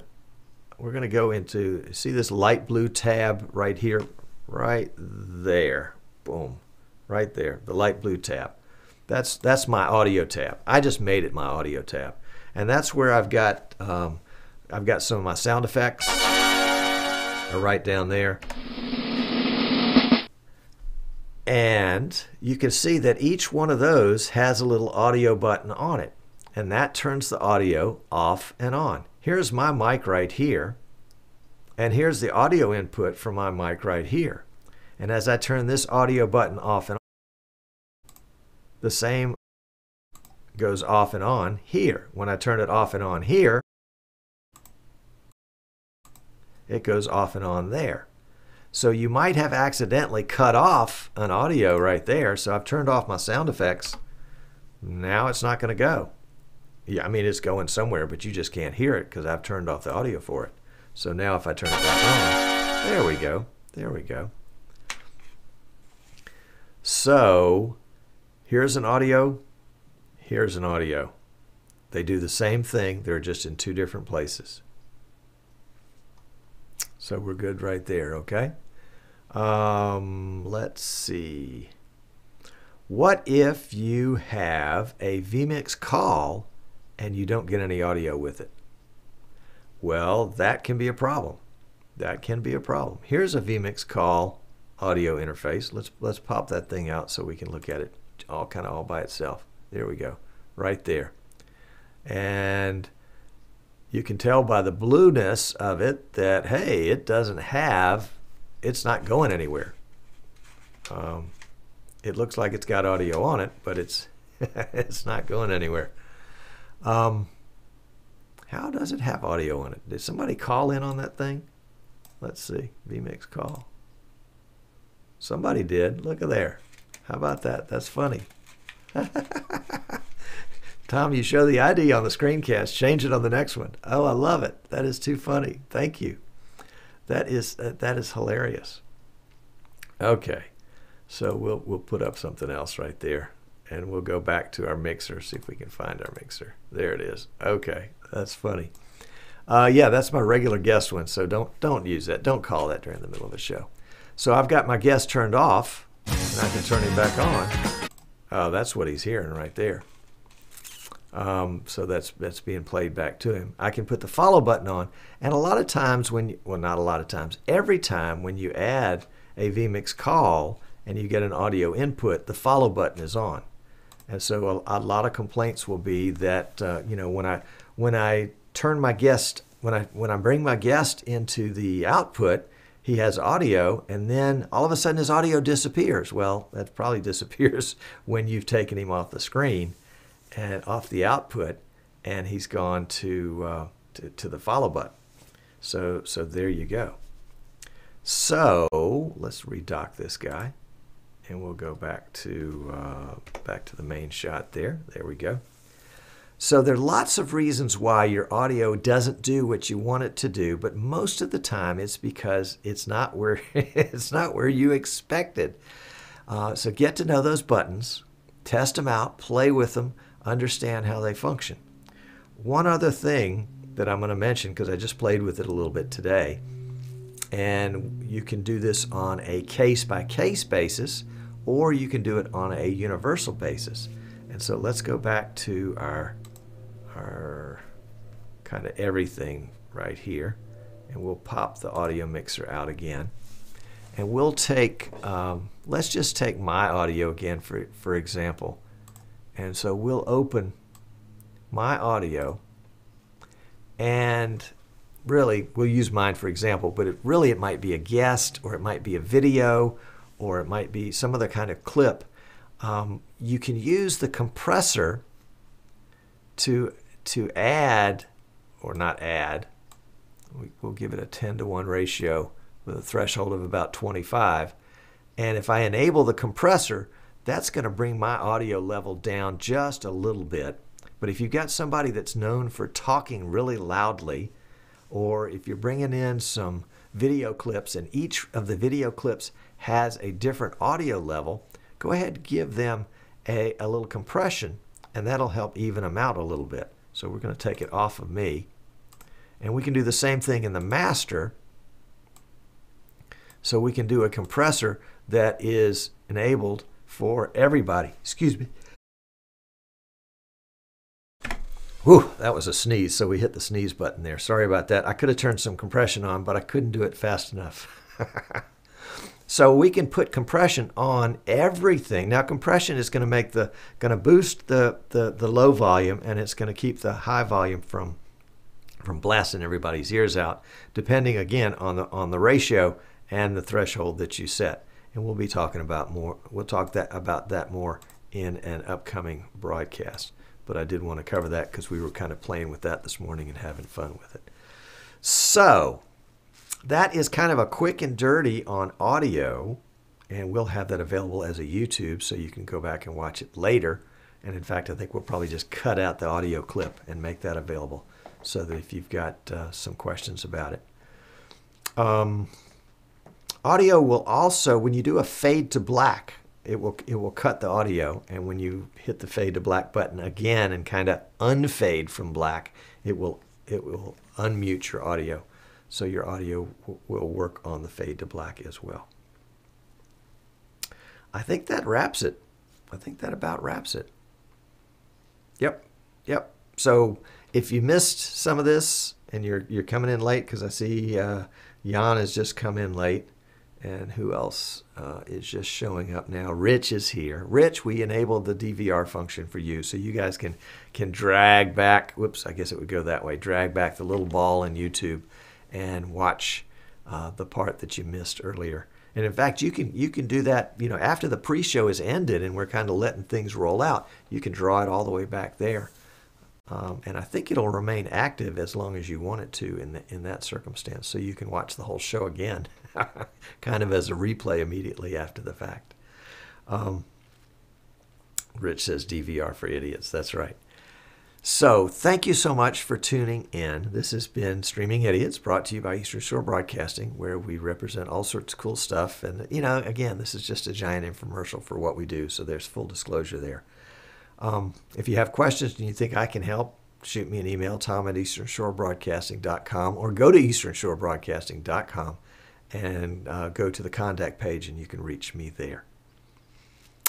we're going to go into, see this light blue tab right here? Right there. Boom. Right there, the light blue tab. That's my audio tab. I just made it my audio tab. And that's where I've got some of my sound effects are right down there. And you can see that each one of those has a little audio button on it. And that turns the audio off and on. Here's my mic right here. And here's the audio input for my mic right here. And as I turn this audio button off and on, the same goes off and on here. When I turn it off and on here, it goes off and on there. So you might have accidentally cut off an audio right there. So I've turned off my sound effects. Now it's not going to go. Yeah, I mean, it's going somewhere, but you just can't hear it because I've turned off the audio for it. So now if I turn it back on, there we go. There we go. So here's an audio, here's an audio. They do the same thing, they're just in two different places. So we're good right there, okay? Let's see. What if you have a vMix call and you don't get any audio with it? Well, that can be a problem. That can be a problem. Here's a vMix call audio interface. Let's pop that thing out so we can look at it all by itself. There we go, right there. And you can tell by the blueness of it that, hey, it's not going anywhere. It looks like it's got audio on it, but it's not going anywhere. How does it have audio on it? Did somebody call in on that thing? Let's see, vMix call. Somebody did. Look at there. How about that? That's funny. Tom, you show the ID on the screencast. Change it on the next one. Oh, I love it. That is too funny. Thank you. That is hilarious. Okay, so we'll put up something else right there, and we'll go back to our mixer. See if we can find our mixer. There it is. Okay, that's funny. Yeah, that's my regular guest one. So don't use that. Don't call that during the middle of a show. So I've got my guest turned off, and I can turn him back on. Oh, that's what he's hearing right there. So that's being played back to him. I can put the follow button on, and a lot of times not a lot of times, every time when you add a vMix call and you get an audio input, the follow button is on. And so a lot of complaints will be that when I turn my guest, when I bring my guest into the output, he has audio, and then all of a sudden his audio disappears. Well, that probably disappears when you've taken him off the screen and off the output, and he's gone to the follow button. So there you go. So let's redock this guy, and we'll go back to the main shot there. There we go. So there are lots of reasons why your audio doesn't do what you want it to do, but most of the time it's because it's not where you expected. So get to know those buttons, test them out, play with them, understand how they function. One other thing that I'm going to mention, because I just played with it a little bit today, and you can do this on a case-by-case basis, or you can do it on a universal basis. And so let's go back to our kind of everything right here, and we'll pop the audio mixer out again. And we'll take, let's just take my audio again for example. And so we'll open my audio, and really we'll use mine for example, but it might be a guest, or it might be a video, or it might be some other kind of clip. You can use the compressor to add, or not add, we'll give it a 10-to-1 ratio with a threshold of about 25. And if I enable the compressor, that's going to bring my audio level down just a little bit. But if you've got somebody that's known for talking really loudly, or if you're bringing in some video clips and each of the video clips has a different audio level, go ahead and give them a little compression, and that'll help even them out a little bit. So we're going to take it off of me, and we can do the same thing in the master. So we can do a compressor that is enabled for everybody. Excuse me. Whew, that was a sneeze, so we hit the sneeze button there. Sorry about that. I could have turned some compression on, but I couldn't do it fast enough. So we can put compression on everything. Now compression is going to boost the low volume, and it's going to keep the high volume from blasting everybody's ears out, depending again on the ratio and the threshold that you set. And we'll be talking about more. We'll talk about that more in an upcoming broadcast. But I did want to cover that because we were kind of playing with that this morning and having fun with it. So that is kind of a quick and dirty on audio, and we'll have that available as a YouTube so you can go back and watch it later. And in fact, I think we'll probably just cut out the audio clip and make that available so that if you've got some questions about it. Audio will also, when you do a fade to black, it will cut the audio, and when you hit the fade to black button again and kind of unfade from black, it will unmute your audio. So your audio will work on the fade to black as well. I think that wraps it. I think that about wraps it. Yep. So if you missed some of this and you're coming in late, because I see Jan has just come in late, And who else is just showing up now? Rich is here. Rich, we enabled the DVR function for you, so you guys can drag back. Whoops, I guess it would go that way. Drag back the little ball in YouTube and watch the part that you missed earlier. And in fact, you can do that. You know, after the pre-show is ended and we're kind of letting things roll out, you can draw it all the way back there. And I think it'll remain active as long as you want it to in that circumstance. So you can watch the whole show again, kind of as a replay immediately after the fact. Rich says DVR for idiots. That's right. So thank you so much for tuning in. This has been Streaming Idiots, brought to you by Eastern Shore Broadcasting, where we represent all sorts of cool stuff. And, you know, again, this is just a giant infomercial for what we do, so there's full disclosure there. If you have questions and you think I can help, shoot me an email, tom@easternshorebroadcasting.com, or go to easternshorebroadcasting.com and go to the contact page and you can reach me there.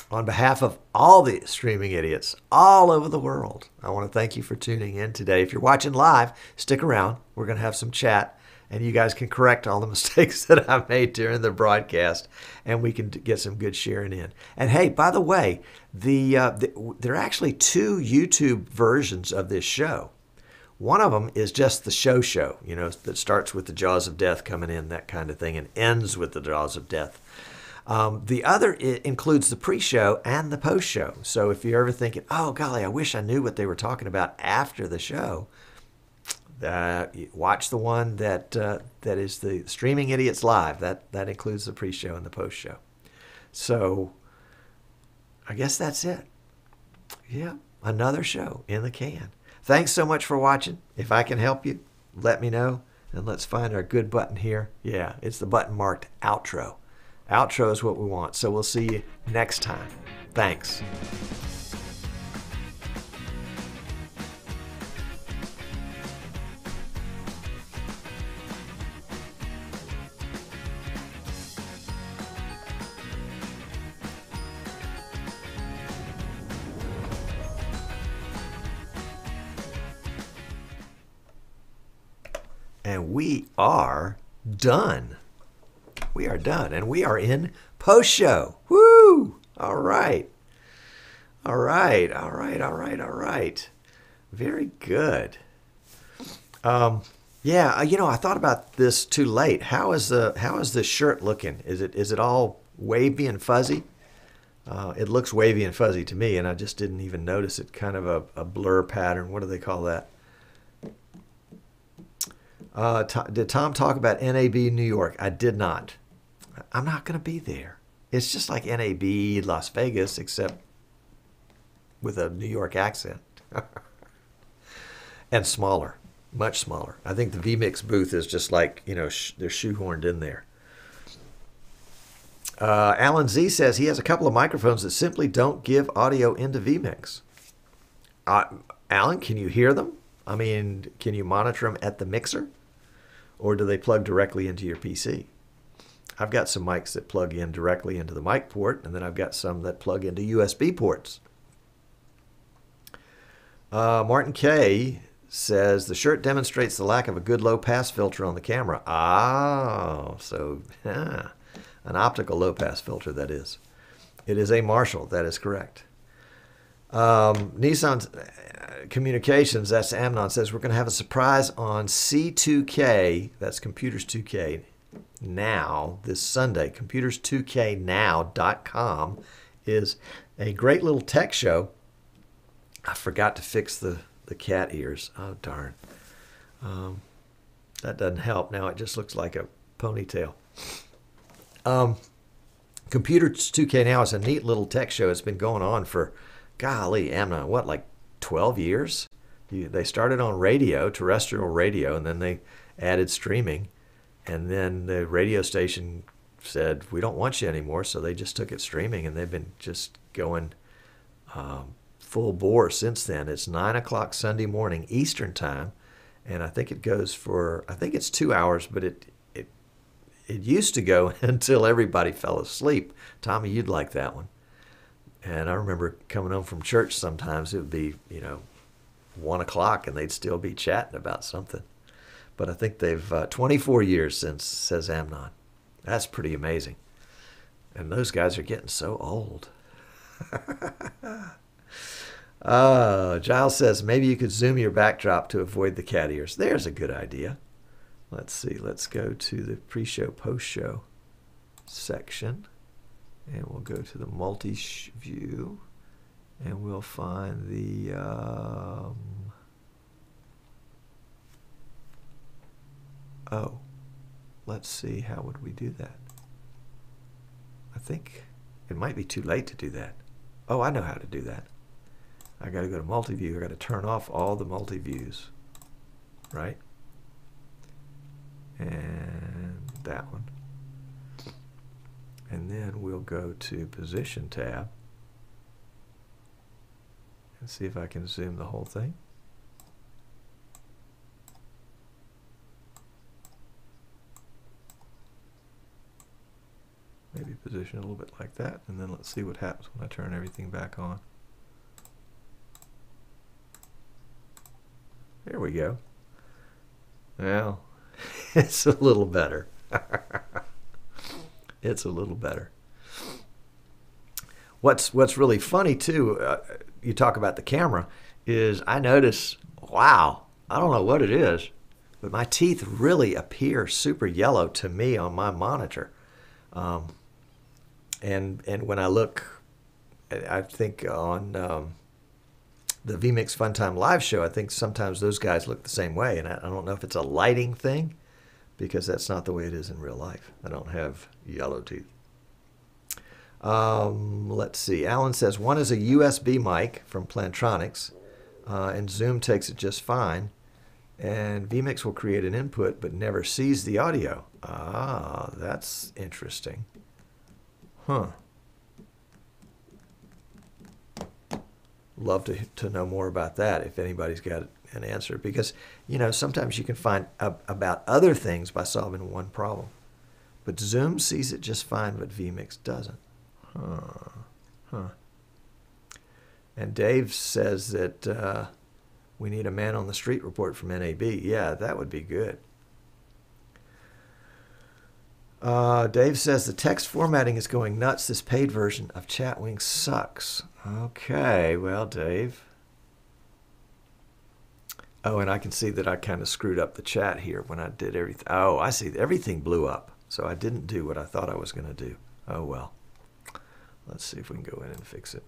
On behalf of all the streaming idiots all over the world, I want to thank you for tuning in today. If you're watching live, stick around. We're going to have some chat, and you guys can correct all the mistakes that I made during the broadcast, and we can get some good sharing in. And hey, by the way, there are actually 2 YouTube versions of this show. One of them is just the show, you know, that starts with the jaws of death coming in, that kind of thing, and ends with the jaws of death. The other includes the pre-show and the post-show. So if you're ever thinking, oh, golly, I wish I knew what they were talking about after the show, watch the one that is the Streaming Idiots Live. That includes the pre-show and the post-show. So I guess that's it. Yeah, another show in the can. Thanks so much for watching. If I can help you, let me know. And let's find our good button here. Yeah, it's the button marked Outro. Outro is what we want. So we'll see you next time. Thanks. And we are done. We are done, and we are in post-show. Woo! All right. All right, all right, all right, all right. Very good. Yeah, you know, I thought about this too late. How is the shirt looking? Is it all wavy and fuzzy? It looks wavy and fuzzy to me, and I just didn't even notice it. Kind of a blur pattern. What do they call that? Did Tom talk about NAB New York? I did not. I'm not going to be there. It's just like NAB Las Vegas, except with a New York accent. And smaller, much smaller. I think the vMix booth is just like, you know, they're shoehorned in there. Alan Z says he has a couple of microphones that simply don't give audio into vMix. Alan, can you hear them? I mean, can you monitor them at the mixer? Or do they plug directly into your PC? I've got some mics that plug in directly into the mic port, and then I've got some that plug into USB ports. Martin K says, the shirt demonstrates the lack of a good low-pass filter on the camera. Ah, so an optical low-pass filter, that is. It is a Marshall, that is correct. Nissan Communications, that's Amnon, says we're going to have a surprise on C2K, that's Computers 2K, now, this Sunday. Computers2know.com is a great little tech show. I forgot to fix the cat ears. Oh, darn. That doesn't help. Now it just looks like a ponytail. Computers 2K Now is a neat little tech show. It's been going on for, golly, Amnon, what, like 12 years? They started on radio, terrestrial radio, and then they added streaming. And then the radio station said, we don't want you anymore, so they just took it streaming, and they've been just going full bore since then. It's 9 o'clock Sunday morning Eastern time, and I think it goes for, I think it's 2 hours, but it used to go until everybody fell asleep. Tommy, you'd like that one. And I remember coming home from church sometimes, it would be, 1 o'clock, and they'd still be chatting about something. But I think they've 24 years since, says Amnon. That's pretty amazing. And those guys are getting so old. Giles says, maybe you could zoom your backdrop to avoid the cat ears. There's a good idea. Let's see. Let's go to the pre-show, post-show section. And we'll go to the multi-view. And we'll find the... oh, let's see. How would we do that? I think it might be too late to do that. Oh, I know how to do that. I got to go to multi-view. I got to turn off all the multi-views, right? And that one. And then we'll go to Position tab and see if I can zoom the whole thing. Maybe position a little bit like that, and then let's see what happens when I turn everything back on. There we go. Well, it's a little better. It's a little better. What's really funny too, you talk about the camera, is I notice, wow, I don't know what it is, but my teeth really appear super yellow to me on my monitor. And when I look, I think on the vMix Funtime live show, I think sometimes those guys look the same way, and I don't know if it's a lighting thing, because that's not the way it is in real life. I don't have yellow teeth. Let's see. Alan says, one is a USB mic from Plantronics, and Zoom takes it just fine, and vMix will create an input but never sees the audio. Ah, that's interesting. Huh. Love to know more about that if anybody's got an answer, because you know sometimes you can find about other things by solving one problem, but Zoom sees it just fine but vMix doesn't. Huh. And Dave says that we need a man on the street report from NAB. Yeah, that would be good. Dave says the text formatting is going nuts. This paid version of Chatwing sucks. Okay, well, Dave. Oh, and I can see that I kind of screwed up the chat here when I did everything. Oh, I see. Everything blew up. So I didn't do what I thought I was going to do. Oh, well. Let's see if we can go in and fix it.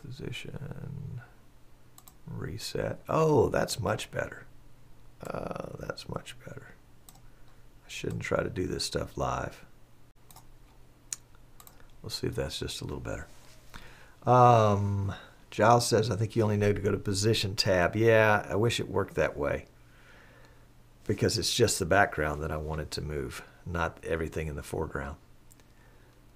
Position. Reset. Oh, that's much better. That's much better. Shouldn't try to do this stuff live. We'll see if that's just a little better. Giles says, I think you only need to go to Position tab. Yeah, I wish it worked that way, because it's just the background that I wanted to move, not everything in the foreground.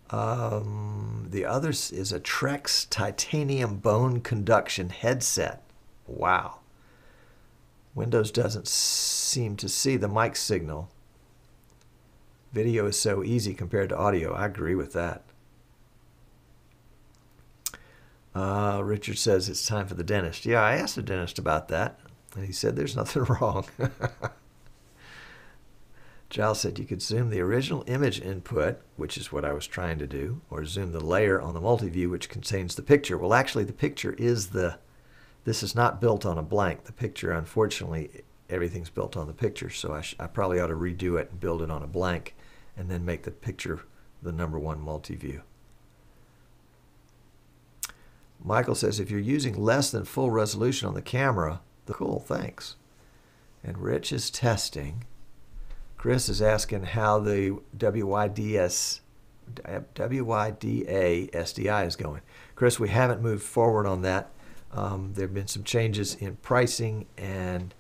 The other is a Trex titanium bone conduction headset. Wow. Windows doesn't seem to see the mic signal. Video is so easy compared to audio. I agree with that. Richard says it's time for the dentist. Yeah, I asked the dentist about that, and he said there's nothing wrong. Giles said you could zoom the original image input, which is what I was trying to do, or zoom the layer on the multi-view, which contains the picture. Well, actually, the picture is this is not built on a blank. The picture, unfortunately, everything's built on the picture, so I probably ought to redo it and build it on a blank, and then make the picture the #1 multi-view. Michael says, if you're using less than full resolution on the camera, cool, thanks. And Rich is testing. Chris is asking how the WYDA SDI is going. Chris, we haven't moved forward on that. There have been some changes in pricing, and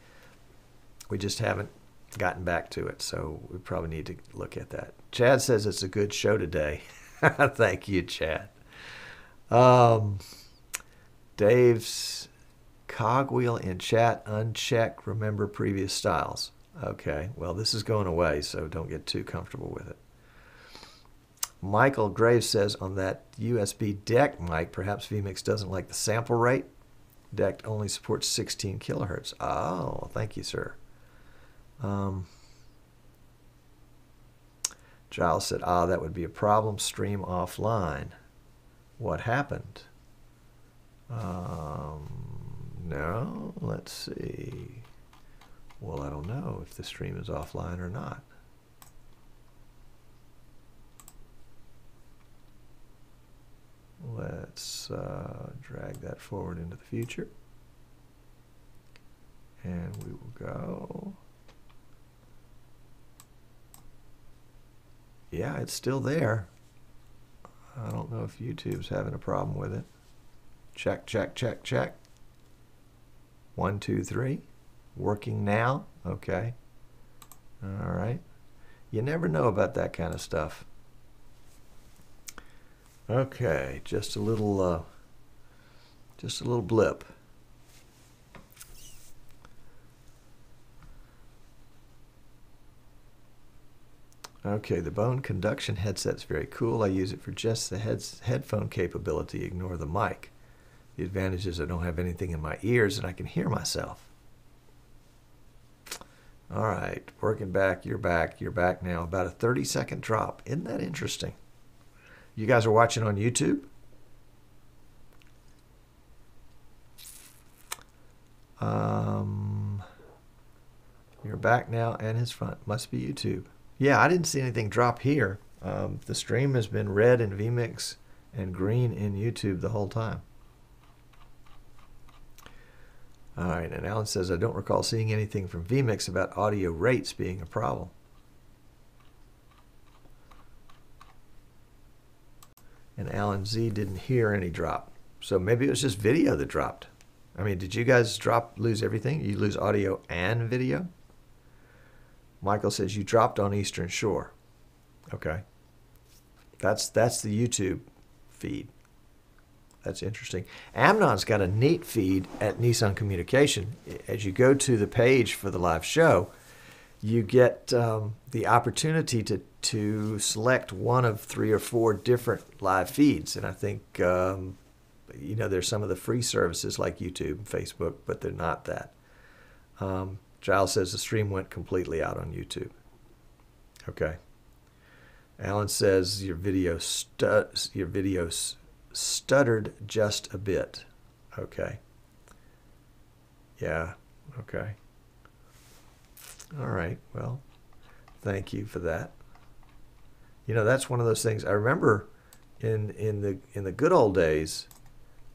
we just haven't gotten back to it, so we probably need to look at that. Chad says it's a good show today. Thank you, Chad. Dave's cogwheel in chat uncheck, remember previous styles. Okay, well, this is going away, so don't get too comfortable with it. Michael Graves says on that USB DECT mic, perhaps vMix doesn't like the sample rate. DECT only supports 16 kilohertz. Oh, thank you, sir. Giles said, ah, that would be a problem. Stream offline. What happened? No, let's see. Well, I don't know if the stream is offline or not. Let's drag that forward into the future. And we will go. Yeah, it's still there. I don't know if YouTube's having a problem with it. Check, check, check, check. 1, 2, 3. Working now. Okay. All right. You never know about that kind of stuff. Okay, just a little blip. Okay, the bone conduction headset's very cool. I use it for just the headphone capability. Ignore the mic. The advantage is I don't have anything in my ears and I can hear myself. All right, working back, you're back now. About a 30-second drop. Isn't that interesting? You guys are watching on YouTube? You're back now and his front. Must be YouTube. Yeah, I didn't see anything drop here. The stream has been red in vMix and green in YouTube the whole time. All right, and Alan says, I don't recall seeing anything from vMix about audio rates being a problem. And Alan Z didn't hear any drop. So maybe it was just video that dropped. I mean, did you guys lose everything? You lose audio and video? Michael says you dropped on Eastern Shore. Okay. That's the YouTube feed. That's interesting. Amnon's got a neat feed at Nissan Communication. As you go to the page for the live show, you get the opportunity to select one of 3 or 4 different live feeds. And I think, you know, there's some of the free services like YouTube and Facebook, but they're not that. Giles says the stream went completely out on YouTube. Okay. Alan says your video stuttered just a bit. Okay. Yeah. Okay. All right. Well, thank you for that. You know, that's one of those things. I remember in the good old days,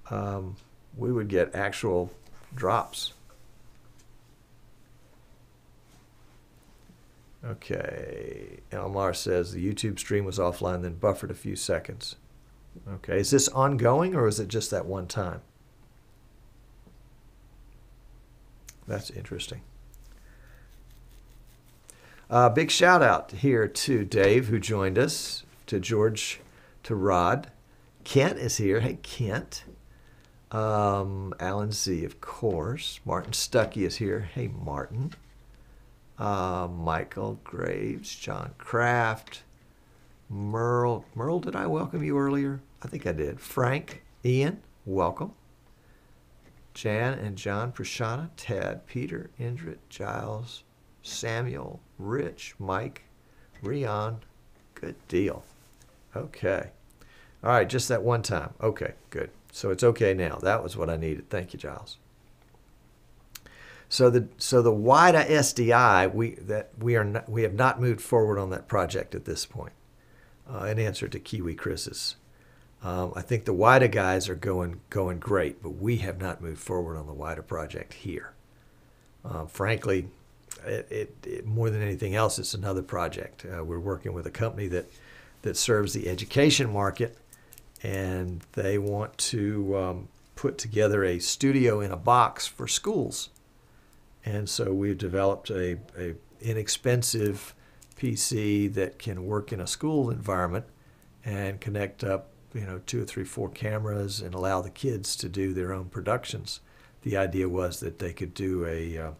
we would get actual drops. Okay. Elmar says the YouTube stream was offline, then buffered a few seconds. Okay. Is this ongoing or is it just that one time? That's interesting. Big shout out here to Dave, who joined us, to George, to Rod. Kent is here. Hey, Kent. Alan Z, of course. Martin Stuckey is here. Hey, Martin. Michael Graves, John Kraft, Merle. Merle, did I welcome you earlier? I think I did. Frank, Ian, welcome. Jan and John Prashana, Ted, Peter, Indrit, Giles, Samuel, Rich, Mike, Rion. Good deal. Okay. All right, just that one time. Okay, good. So it's okay now. That was what I needed. Thank you, Giles. So the WIDA SDI, we have not moved forward on that project at this point. In answer to Kiwi Chris's, I think the WIDA guys are going great, but we have not moved forward on the WIDA project here. Frankly, it more than anything else, it's another project. We're working with a company that serves the education market, and they want to put together a studio in a box for schools. And so we've developed a inexpensive PC that can work in a school environment and connect up, 2 or 3, 4 cameras and allow the kids to do their own productions. The idea was that they could do a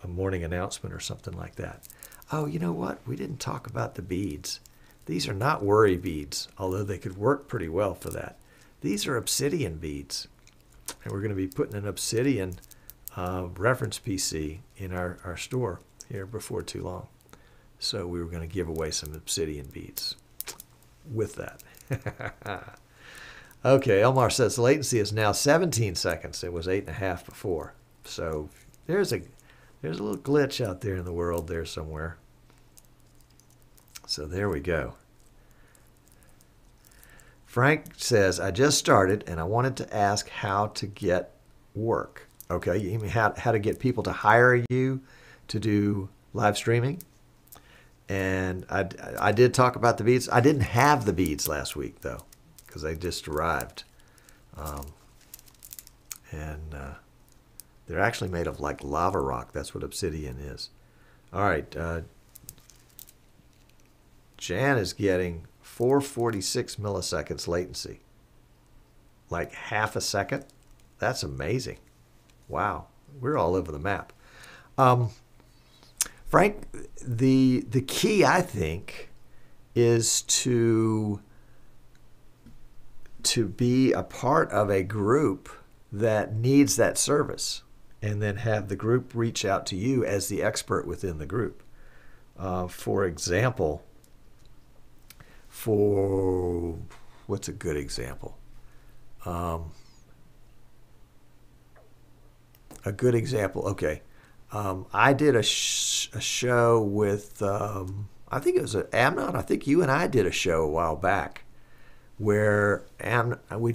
morning announcement or something like that. Oh, you know what? We didn't talk about the beads. These are not worry beads, although they could work pretty well for that. These are obsidian beads. And we're going to be putting an obsidian reference PC in our store here before too long. So we were going to give away some obsidian beads with that. Okay, Elmar says the latency is now 17 seconds. It was 8.5 before. So there's a little glitch out there in the world there somewhere. So there we go. Frank says, I just started and I wanted to ask how to get work. Okay, you mean how to get people to hire you to do live streaming? And I did talk about the beads. I didn't have the beads last week, though, because they just arrived. They're actually made of like lava rock. That's what obsidian is. All right. Jan is getting 446 milliseconds latency. Like half a second. That's amazing. Wow. We're all over the map. Frank, the key, I think, is to be a part of a group that needs that service, and then have the group reach out to you as the expert within the group. For example, what's a good example? A good example, okay. I did a show with, I think it was Amnon. I think you and I did a show a while back where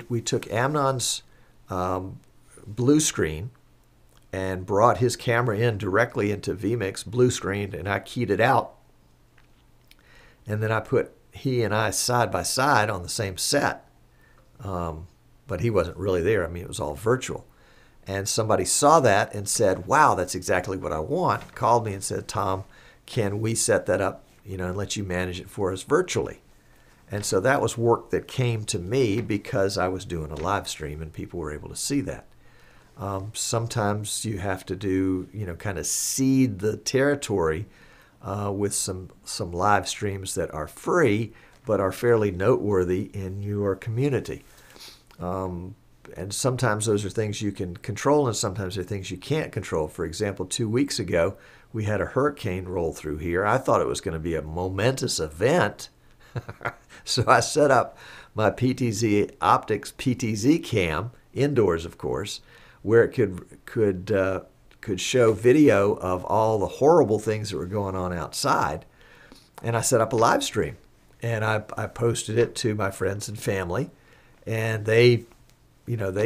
we took Amnon's blue screen and brought his camera in directly into vMix blue screen, and I keyed it out. And then I put he and I side by side on the same set. But he wasn't really there. I mean, it was all virtual. And somebody saw that and said, wow, that's exactly what I want. Called me and said, Tom, can we set that up, and let you manage it for us virtually? And so that was work that came to me because I was doing a live stream and people were able to see that. Sometimes you have to do, kind of seed the territory with some live streams that are free but are fairly noteworthy in your community. And sometimes those are things you can control, and sometimes they're things you can't control. For example, 2 weeks ago, we had a hurricane roll through here. I thought it was going to be a momentous event. So I set up my PTZ Optics PTZ cam, indoors of course, where it could show video of all the horrible things that were going on outside. And I set up a live stream. And I posted it to my friends and family. And they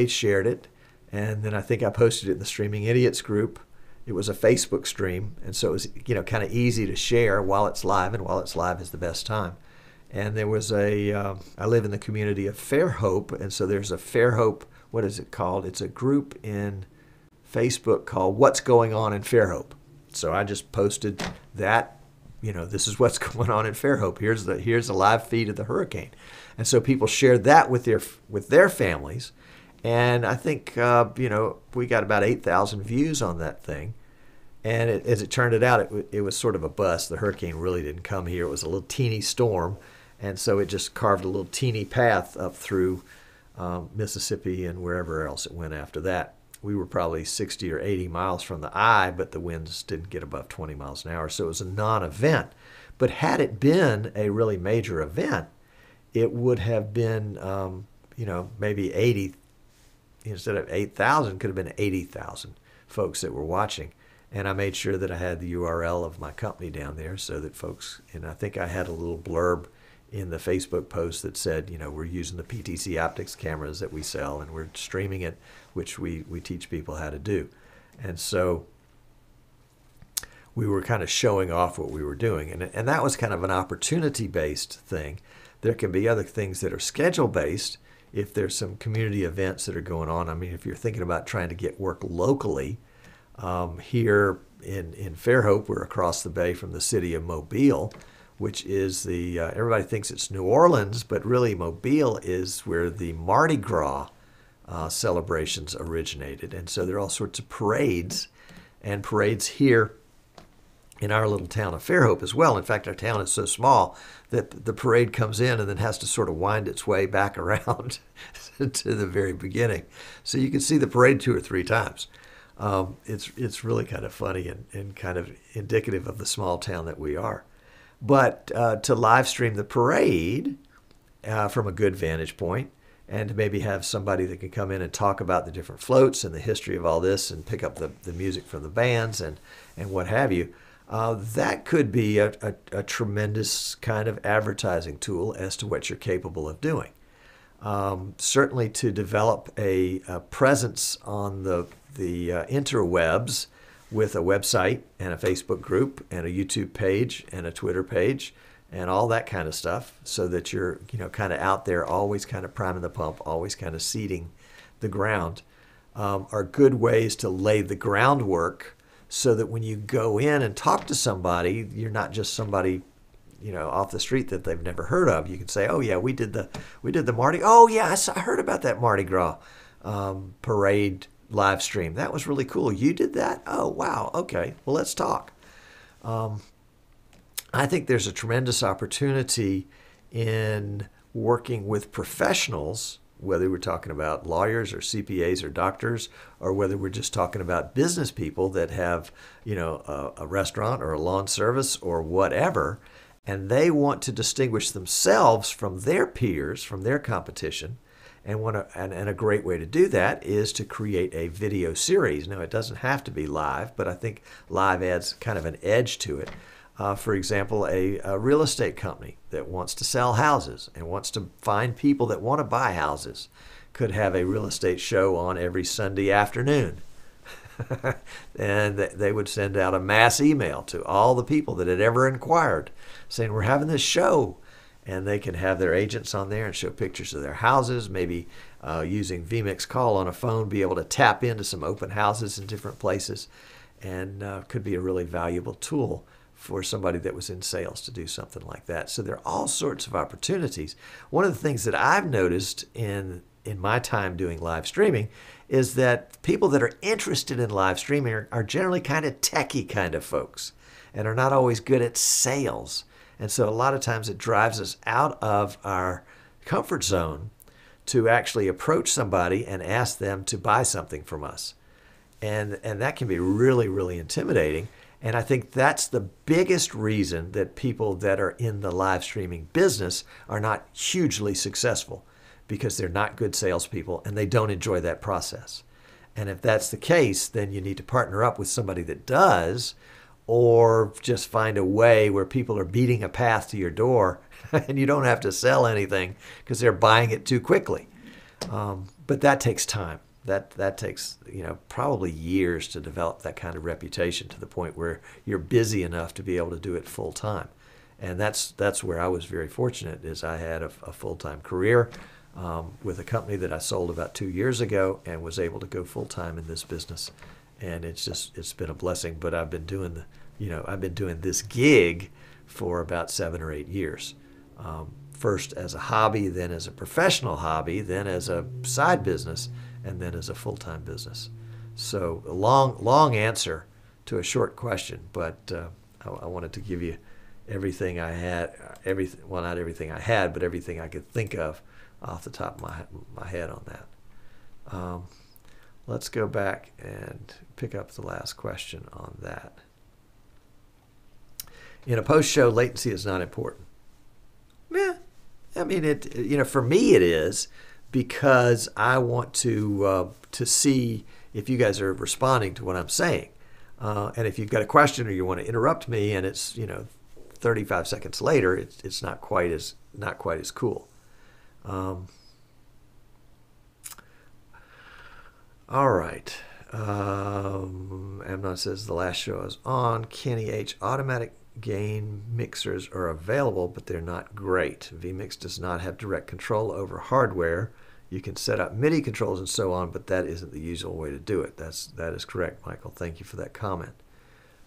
shared it. And then I think I posted it in the Streaming Idiots group. It was a Facebook stream. And so it was, kind of easy to share while it's live. And while it's live is the best time. And there was I live in the community of Fairhope. And so there's a Fairhope, what is it called? It's a group in Facebook called What's Going On in Fairhope. So I just posted that, this is what's going on in Fairhope. Here's a live feed of the hurricane. And so people shared that with their families. And I think, we got about 8,000 views on that thing. And as it turned out, it was sort of a bust. The hurricane really didn't come here. It was a little teeny storm. And so it just carved a little teeny path up through Mississippi and wherever else it went after that. We were probably 60 or 80 miles from the eye, but the winds didn't get above 20 miles an hour. So it was a non-event. But had it been a really major event, it would have been, maybe 80, instead of 8,000, could have been 80,000 folks that were watching. And I made sure that I had the URL of my company down there so that folks, and I think I had a little blurb in the Facebook post that said, we're using the PTC Optics cameras that we sell and we're streaming it, which we teach people how to do. And so we were kind of showing off what we were doing. And that was kind of an opportunity-based thing. There can be other things that are schedule-based if there's some community events that are going on. I mean, if you're thinking about trying to get work locally, here in Fairhope, we're across the bay from the city of Mobile, which is everybody thinks it's New Orleans, but really Mobile is where the Mardi Gras celebrations originated. And so there are all sorts of parades, and parades here in our little town of Fairhope as well. In fact, our town is so small that the parade comes in and then has to sort of wind its way back around to the very beginning. So you can see the parade 2 or 3 times. It's really kind of funny and kind of indicative of the small town that we are. But to live stream the parade from a good vantage point, and to maybe have somebody that can come in and talk about the different floats and the history of all this and pick up the music from the bands and what have you, that could be a tremendous kind of advertising tool as to what you're capable of doing. Certainly to develop a presence on the interwebs with a website and a Facebook group and a YouTube page and a Twitter page and all that kind of stuff, so that you're kind of out there, always kind of priming the pump, always kind of seeding the ground, are good ways to lay the groundwork so that when you go in and talk to somebody, you're not just somebody off the street that they've never heard of. You can say, oh yeah, we did the Mardi. Oh yeah, I heard about that Mardi Gras parade live stream. That was really cool. You did that? Oh wow. Okay. Well, let's talk. I think there's a tremendous opportunity in working with professionals, whether we're talking about lawyers or CPAs or doctors, or whether we're just talking about business people that have, a restaurant or a lawn service or whatever, and they want to distinguish themselves from their peers, from their competition. And a great way to do that is to create a video series. Now, it doesn't have to be live, but I think live adds kind of an edge to it. For example, a real estate company that wants to sell houses and wants to find people that want to buy houses could have a real estate show on every Sunday afternoon. And they would send out a mass email to all the people that had ever inquired saying, we're having this show. And they can have their agents on there and show pictures of their houses, maybe using vMix Call on a phone, be able to tap into some open houses in different places, and could be a really valuable tool for somebody that was in sales to do something like that. So there are all sorts of opportunities. One of the things that I've noticed in my time doing live streaming is that people that are interested in live streaming are generally kind of techie kind of folks and are not always good at sales. And so a lot of times it drives us out of our comfort zone to actually approach somebody and ask them to buy something from us. And that can be really, really intimidating. And I think that's the biggest reason that people that are in the live streaming business are not hugely successful, because they're not good salespeople and they don't enjoy that process. And if that's the case, then you need to partner up with somebody that does, or just find a way where people are beating a path to your door and you don't have to sell anything because they're buying it too quickly. But that takes time. That takes probably years to develop that kind of reputation to the point where you're busy enough to be able to do it full time. And that's where I was very fortunate, is I had a full-time career with a company that I sold about 2 years ago and was able to go full time in this business. And it's been a blessing. But I've been doing this gig for about 7 or 8 years. First as a hobby, then as a professional hobby, then as a side business, and then as a full-time business. So a long answer to a short question, but I wanted to give you everything I had, well, not everything I had, but everything I could think of off the top of my head on that. Let's go back and pick up the last question on that. In a post-show, latency is not important. Yeah, I mean, for me it is, because I want to see if you guys are responding to what I'm saying. And if you've got a question or you want to interrupt me and it's 35 seconds later, it's not quite as cool. All right. Amnon says the last show is on. Kenny H. Automatic gain mixers are available, but they're not great. vMix does not have direct control over hardware. You can set up MIDI controls and so on, but that isn't the usual way to do it. That is correct, Michael. Thank you for that comment.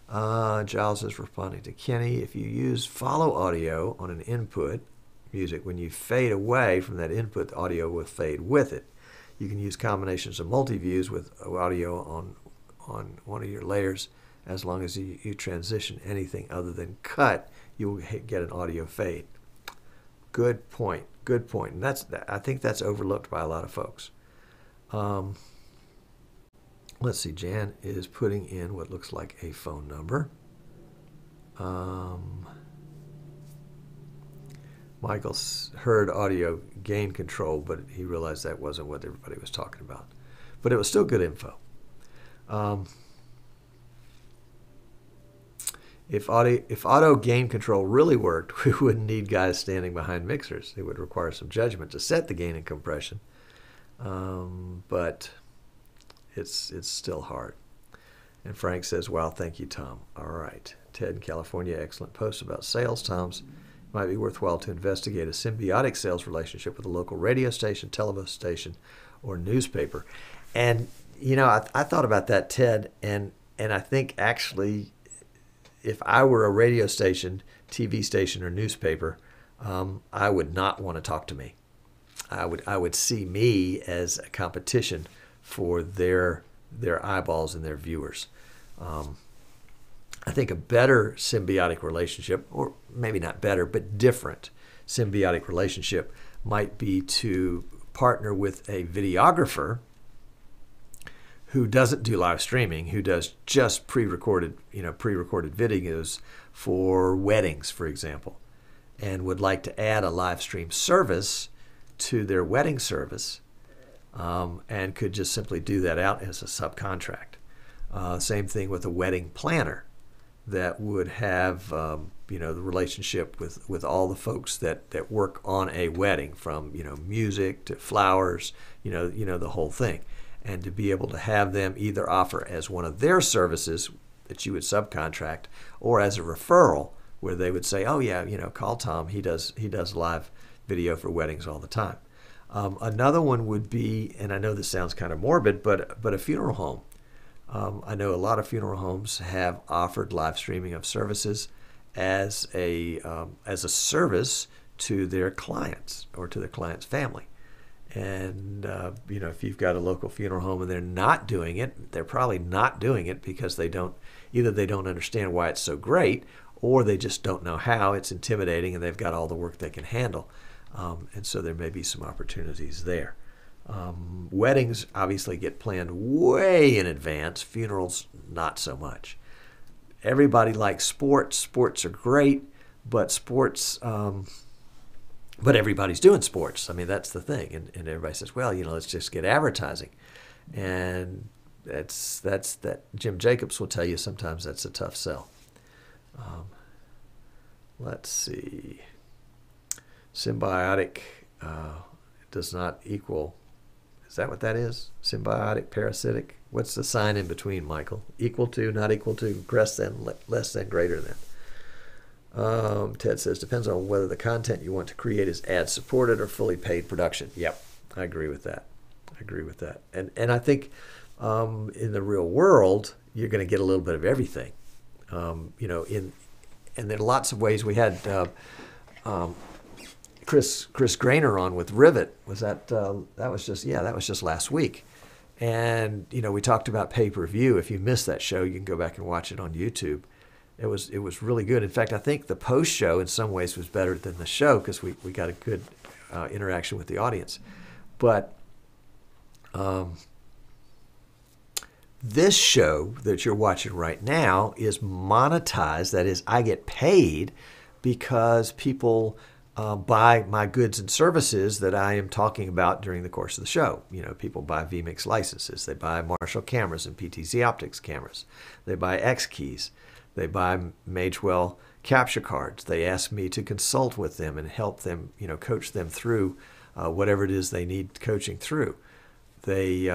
Giles is responding to Kenny. If you use follow audio on an input music, when you fade away from that input, the audio will fade with it. You can use combinations of multi-views with audio on one of your layers. As long as you transition anything other than cut, you will get an audio fade. Good point. Good point. And I think that's overlooked by a lot of folks. Let's see. Jan is putting in what looks like a phone number. Michael's heard audio gain control, but he realized that wasn't what everybody was talking about. But it was still good info. If auto gain control really worked, we wouldn't need guys standing behind mixers. It would require some judgment to set the gain and compression, but it's still hard. And Frank says, "Wow, thank you, Tom." All right. Ted in California, excellent post about sales, Tom's. It might be worthwhile to investigate a symbiotic sales relationship with a local radio station, television station, or newspaper. And, you know, I thought about that, Ted, and I think actually if I were a radio station, TV station, or newspaper, I would not want to talk to me. I would see me as a competition for their eyeballs and their viewers. I think a better symbiotic relationship, or maybe not better, but different symbiotic relationship, might be to partner with a videographer who doesn't do live streaming, who does just pre-recorded videos for weddings, for example, and would like to add a live stream service to their wedding service, and could just simply do that out as a subcontract. Same thing with a wedding planner that would have the relationship with all the folks that work on a wedding, from music to flowers, the whole thing, and to be able to have them either offer as one of their services that you would subcontract, or as a referral where they would say, "Oh yeah, call Tom. He does live video for weddings all the time." Another one would be, and I know this sounds kind of morbid, but a funeral home. I know a lot of funeral homes have offered live streaming of services as a service to their clients or to their client's family. And if you've got a local funeral home and they're not doing it, they're probably not doing it because they don't understand why it's so great, or they just don't know how. It's intimidating, and they've got all the work they can handle. And so there may be some opportunities there. Weddings obviously get planned way in advance. Funerals, not so much. Everybody likes sports. Sports are great, but but everybody's doing sports. I mean, that's the thing. And everybody says, well, let's just get advertising. And that's that. Jim Jacobs will tell you sometimes that's a tough sell. Let's see. Symbiotic does not equal. Is that what that is? Symbiotic, parasitic? What's the sign in between, Michael? Equal to, not equal to, less than, greater than. Ted says, depends on whether the content you want to create is ad-supported or fully paid production. Yep, I agree with that. And I think in the real world, you're going to get a little bit of everything. And there are lots of ways. We had Chris Grainer on with Rivet. That was just last week. And we talked about pay-per-view. If you missed that show, you can go back and watch it on YouTube. It was really good. In fact, I think the post show in some ways was better than the show because we got a good interaction with the audience. But this show that you're watching right now is monetized. That is, I get paid because people buy my goods and services that I am talking about during the course of the show. People buy vMix licenses. They buy Marshall cameras and PTZ Optics cameras. They buy X keys. They buy Magewell capture cards. They ask me to consult with them and help them, coach them through whatever it is they need coaching through. They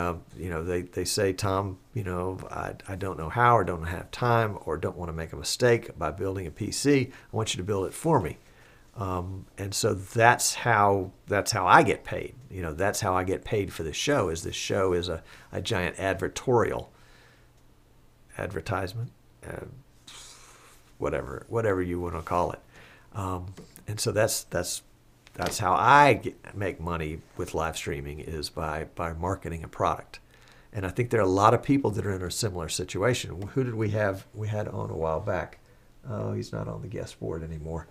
say, Tom, I don't know how, or don't have time, or don't want to make a mistake by building a PC. I want you to build it for me. And so that's how I get paid. That's how I get paid for this show. This show is a giant advertisement, whatever you want to call it. And so that's how I make money with live streaming, is by marketing a product. And I think there are a lot of people that are in a similar situation. Who did we have? We had on a while back. Oh, he's not on the guest board anymore.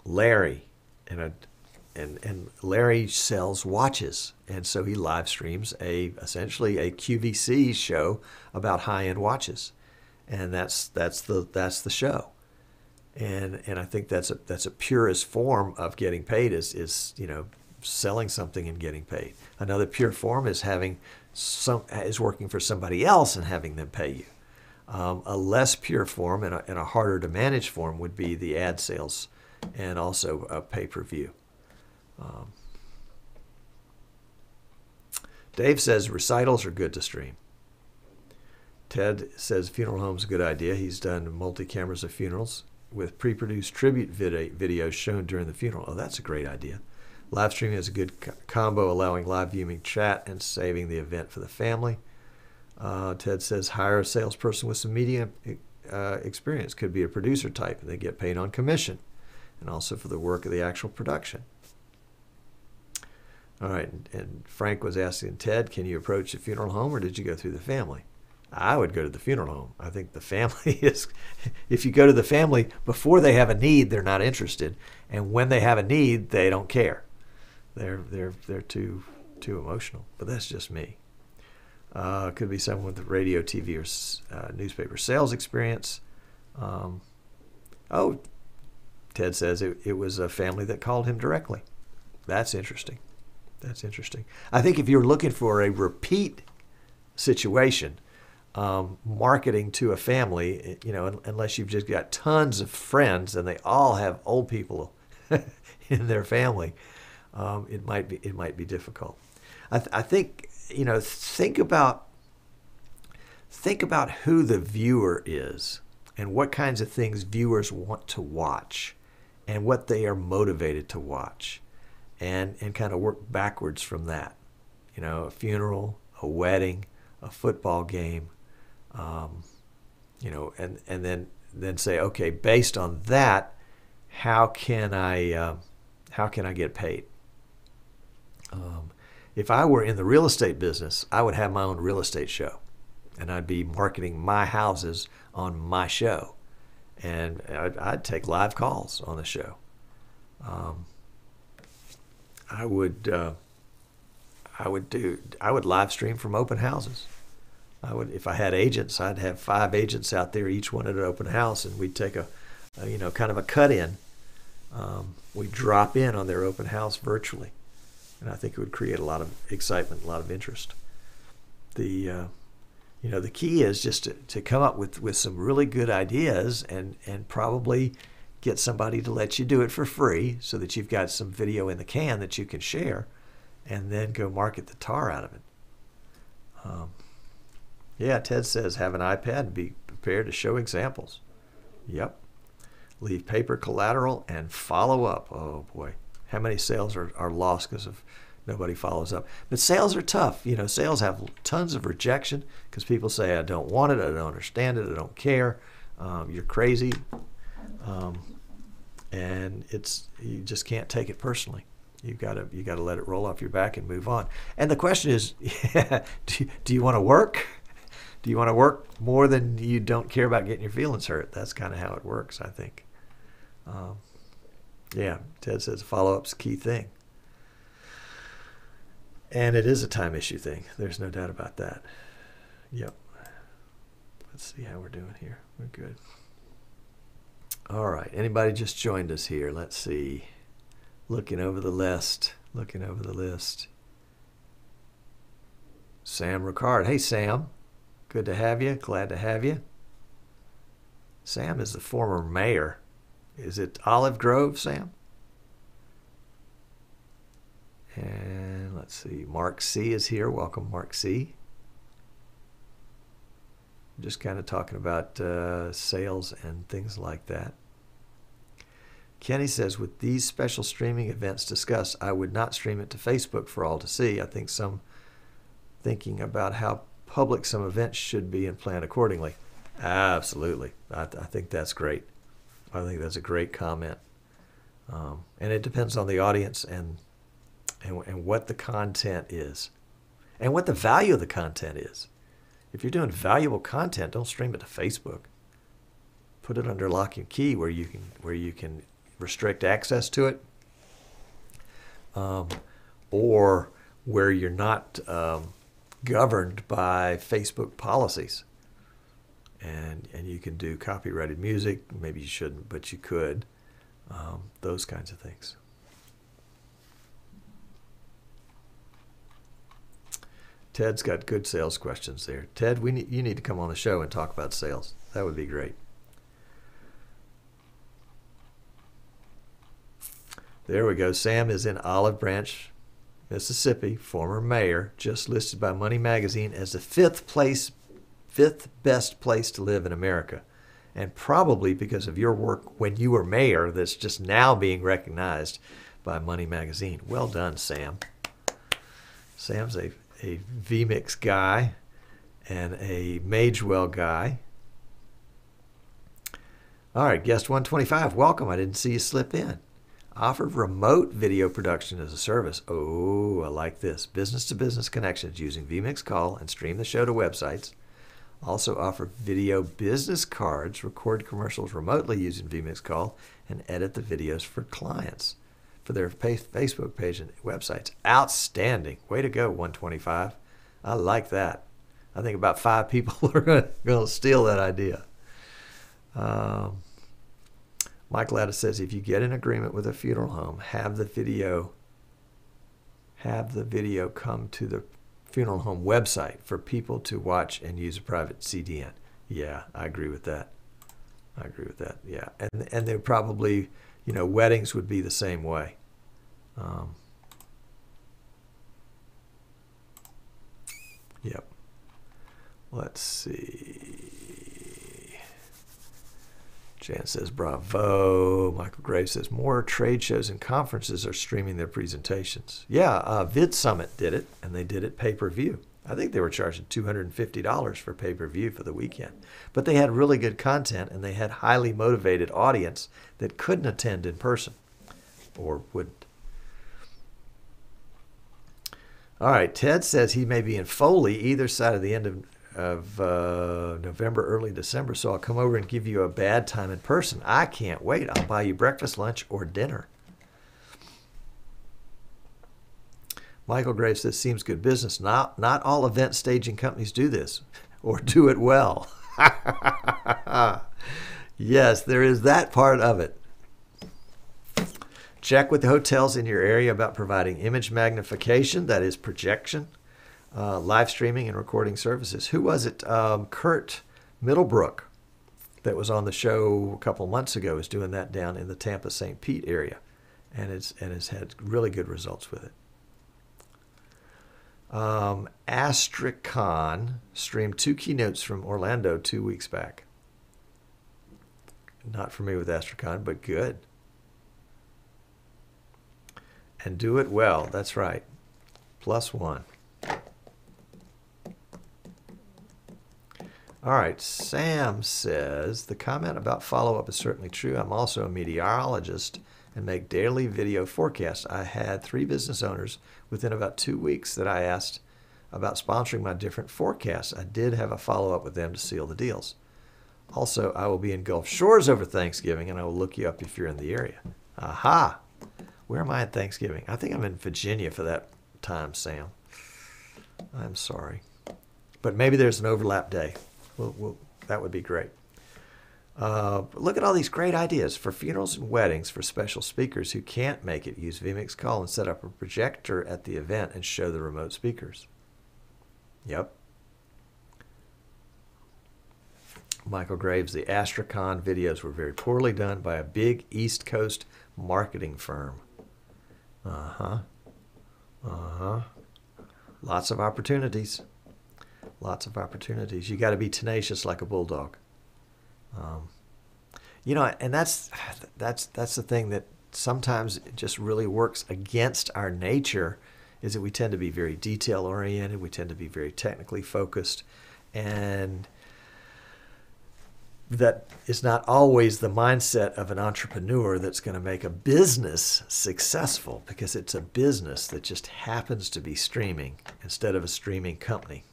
Larry, and Larry sells watches, and so he live streams essentially a QVC show about high-end watches, and that's the show. And I think that's a purest form of getting paid is selling something and getting paid. Another pure form is working for somebody else and having them pay you. A less pure form and a harder to manage form would be the ad sales and also a pay-per-view. Dave says recitals are good to stream. Ted says funeral home's a good idea. He's done multi-cameras of funerals with pre-produced tribute videos shown during the funeral. Oh, that's a great idea. Live streaming is a good combo, allowing live viewing chat and saving the event for the family. Ted says hire a salesperson with some media experience. Could be a producer type, and they get paid on commission, and also for the work of the actual production. All right, and Frank was asking Ted, can you approach the funeral home, or did you go through the family? I would go to the funeral home. I think the family is, if you go to the family before they have a need, they're not interested. And when they have a need, they don't care. They're too emotional. But that's just me. Could be someone with radio, TV, or newspaper sales experience. Ted says it was a family that called him directly. That's interesting. That's interesting. I think if you're looking for a repeat situation, marketing to a family, unless you've just got tons of friends and they all have old people in their family, it might be difficult. I think think about who the viewer is and what kinds of things viewers want to watch and what they are motivated to watch, and kind of work backwards from that. A funeral, a wedding, a football game. And then say, okay, based on that, how can I get paid? If I were in the real estate business, I would have my own real estate show, and I'd be marketing my houses on my show, and I'd take live calls on the show. I would live stream from open houses. If I had agents, I'd have 5 agents out there, each one at an open house, and we'd take a kind of a cut in. We'd drop in on their open house virtually, and I think it would create a lot of excitement, a lot of interest. The key is just to come up with some really good ideas and probably get somebody to let you do it for free so that you've got some video in the can that you can share, and then go market the tar out of it. Yeah, Ted says have an iPad and be prepared to show examples. Yep. Leave paper collateral and follow up. Oh boy, how many sales are lost because of nobody follows up? But sales are tough. Sales have tons of rejection because people say, I don't want it, I don't understand it, I don't care, you're crazy. And you just can't take it personally. You got to let it roll off your back and move on. And the question is, do you want to work? Do you want to work more than you don't care about getting your feelings hurt? That's kind of how it works, I think. Yeah, Ted says follow-up's a key thing. And it is a time issue thing. There's no doubt about that. Yep. Let's see how we're doing here. We're good. All right. Anybody just joined us here? Let's see. Looking over the list. Sam Ricard. Hey, Sam. Good to have you. Glad to have you. Sam is the former mayor. Is it Olive Grove, Sam? And let's see. Mark C. is here. Welcome, Mark C. Just kind of talking about sales and things like that. Kenny says, with these special streaming events discussed, I would not stream it to Facebook for all to see. I think thinking about how public some events should be and plan accordingly. Absolutely. I think that's great. I think that's a great comment. And it depends on the audience and what the content is and what the value of the content is. If you're doing valuable content, don't stream it to Facebook. Put it under lock and key where you can restrict access to it, or where you're not governed by Facebook policies. and you can do copyrighted music. Maybe you shouldn't, but you could. Those kinds of things. Ted's got good sales questions there. Ted, you need to come on the show and talk about sales. That would be great. There we go. Sam is in Olive Branch, Mississippi, former mayor, just listed by Money Magazine as the fifth best place to live in America. And probably because of your work when you were mayor, that's just now being recognized by Money Magazine. Well done, Sam. Sam's a vMix guy and a Magewell guy. All right, guest 125, welcome. I didn't see you slip in. Offered remote video production as a service. Oh, I like this. Business-to-business connections using vMix Call and stream the show to websites. Also offer video business cards, record commercials remotely using vMix Call, and edit the videos for clients for their Facebook page and websites. Outstanding. Way to go, 125. I like that. I think about 5 people are going to steal that idea. Mike Latta says, if you get an agreement with a funeral home, have the video come to the funeral home website for people to watch and use a private CDN. Yeah, I agree with that. Yeah, and they probably, weddings would be the same way. Yep. Let's see. Jan says, bravo. Michael Graves says, more trade shows and conferences are streaming their presentations. Yeah, Vid Summit did it, and they did it pay-per-view. I think they were charging $250 for pay-per-view for the weekend. But they had really good content, and they had highly motivated audience that couldn't attend in person or wouldn't. All right, Ted says he may be in Foley either side of the end of November, early December, so I'll come over and give you a bad time in person. I can't wait. I'll buy you breakfast, lunch, or dinner. Michael Graves says, seems good business. Not all event staging companies do this or do it well. Yes, there is that part of it. Check with the hotels in your area about providing image magnification, that is projection, live streaming and recording services. Who was it? Kurt Middlebrook that was on the show a couple months ago is doing that down in the Tampa St. Pete area and has had really good results with it. Astricon streamed 2 keynotes from Orlando 2 weeks back. Not familiar with Astricon, but good. And do it well. That's right. +1. All right. Sam says, the comment about follow-up is certainly true. I'm also a meteorologist and make daily video forecasts. I had 3 business owners within about 2 weeks that I asked about sponsoring my different forecasts. I did have a follow-up with them to seal the deals. Also, I will be in Gulf Shores over Thanksgiving, and I will look you up if you're in the area. Aha! Where am I at Thanksgiving? I think I'm in Virginia for that time, Sam. I'm sorry. But maybe there's an overlap day. That would be great. Look at all these great ideas for funerals and weddings for special speakers who can't make it. Use vMix Call and set up a projector at the event and show the remote speakers. Yep. Michael Graves, the Astricon videos were very poorly done by a big East Coast marketing firm. Lots of opportunities. Lots of opportunities. You got to be tenacious like a bulldog. And that's the thing that sometimes it just really works against our nature, is that we tend to be very detail oriented. We tend to be very technically focused, and that is not always the mindset of an entrepreneur that's going to make a business successful, because it's a business that just happens to be streaming instead of a streaming company.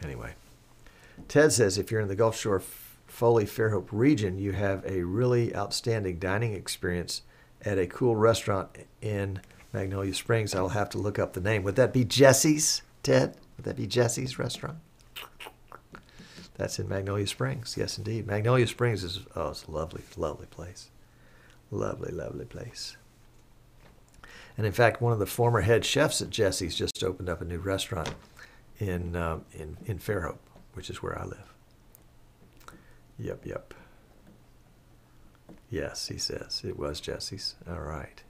Anyway, Ted says if you're in the Gulf Shore, Foley, Fairhope region, you have a really outstanding dining experience at a cool restaurant in Magnolia Springs. I'll have to look up the name. Would that be Jesse's, Ted? Would that be Jesse's restaurant? That's in Magnolia Springs. Yes, indeed. Magnolia Springs is, oh, it's a lovely, lovely place. Lovely, lovely place. And in fact, one of the former head chefs at Jesse's just opened up a new restaurant in Fairhope, which is where I live. Yep, yep. Yes, he says. It was Jesse's. All right.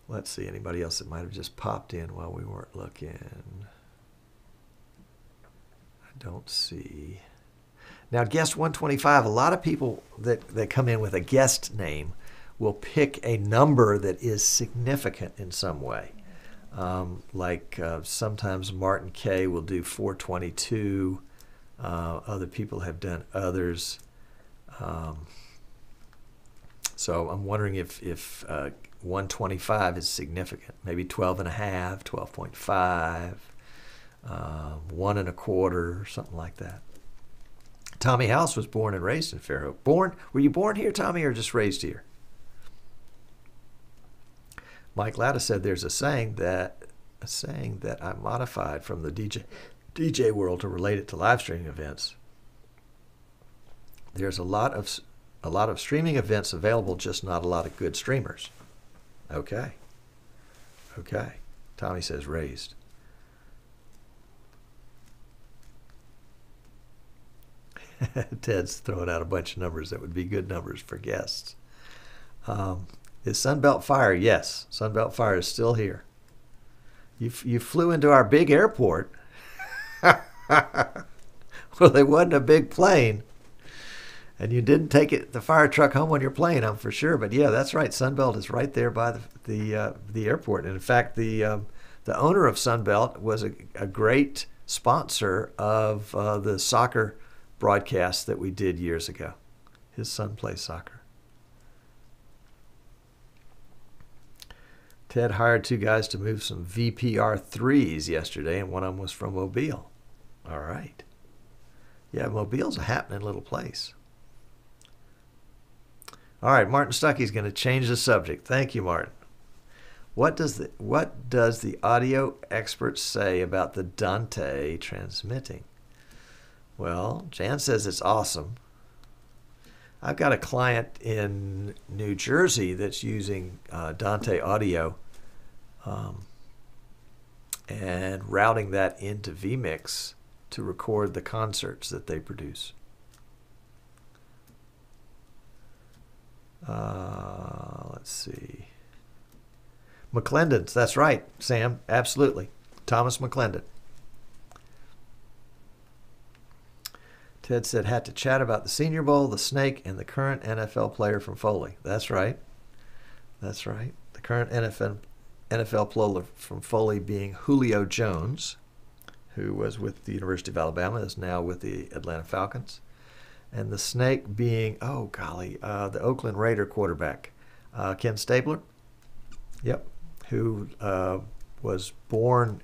Let's see, anybody else that might have just popped in while we weren't looking? I don't see. Now, guest 125, a lot of people that come in with a guest name will pick a number that is significant in some way. Sometimes Martin K will do 422. Other people have done others. So I'm wondering if 125 is significant. Maybe 12 and a half, 12.5, 1 1/4, something like that. Tommy House was born and raised in Fairhope. Were you born here, Tommy, or just raised here? Mike Latta said there's a saying that I modified from the DJ world to relate it to live streaming events. There's a lot of streaming events available, just not a lot of good streamers. Okay. Tommy says raised. Ted's throwing out a bunch of numbers that would be good numbers for guests. Is Sunbelt Fire? Yes, Sunbelt Fire is still here. You flew into our big airport. Well, it wasn't a big plane. And you didn't take the fire truck home on your plane, I'm for sure. But yeah, that's right. Sunbelt is right there by the airport. And in fact, the owner of Sunbelt was a great sponsor of the soccer broadcast that we did years ago. His son plays soccer. Ted hired 2 guys to move some VPR3s yesterday, and one of them was from Mobile. All right. Yeah, Mobile's a happening little place. All right, Martin Stuckey's going to change the subject. Thank you, Martin. What does the audio expert say about the Dante transmitting? Well, Jan says it's awesome. I've got a client in New Jersey that's using Dante audio and routing that into vMix to record the concerts that they produce. Let's see. McClendon's, that's right, Sam, absolutely. Thomas McClendon. Ted said, had to chat about the Senior Bowl, the snake, and the current NFL player from Foley. That's right. That's right. The current NFL player from Foley being Julio Jones, who was with the University of Alabama, is now with the Atlanta Falcons. And the snake being, oh golly, the Oakland Raider quarterback, Ken Stabler. Yep. Who was born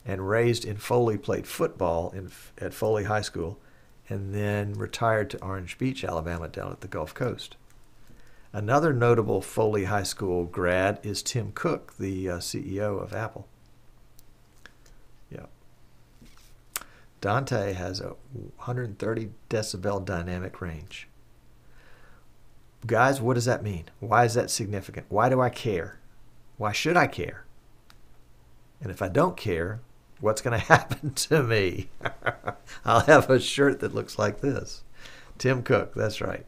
and raised in Foley, played football at Foley High School, and then retired to Orange Beach, Alabama, down at the Gulf Coast. Another notable Foley High School grad is Tim Cook, the CEO of Apple. Yeah. Dante has a 130 decibel dynamic range. Guys, what does that mean? Why is that significant? Why do I care? Why should I care? And if I don't care, what's going to happen to me? I'll have a shirt that looks like this. Tim Cook, that's right.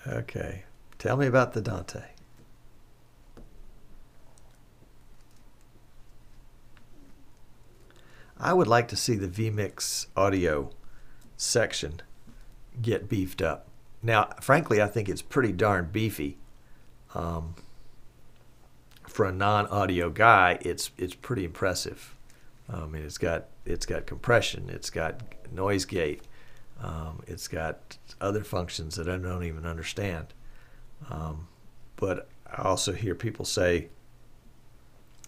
Okay, tell me about the Dante. I would like to see the vMix audio section get beefed up. Now, frankly, I think it's pretty darn beefy. For a non-audio guy, it's pretty impressive. I mean, it's got compression, it's got noise gate, it's got other functions that I don't even understand. But I also hear people say,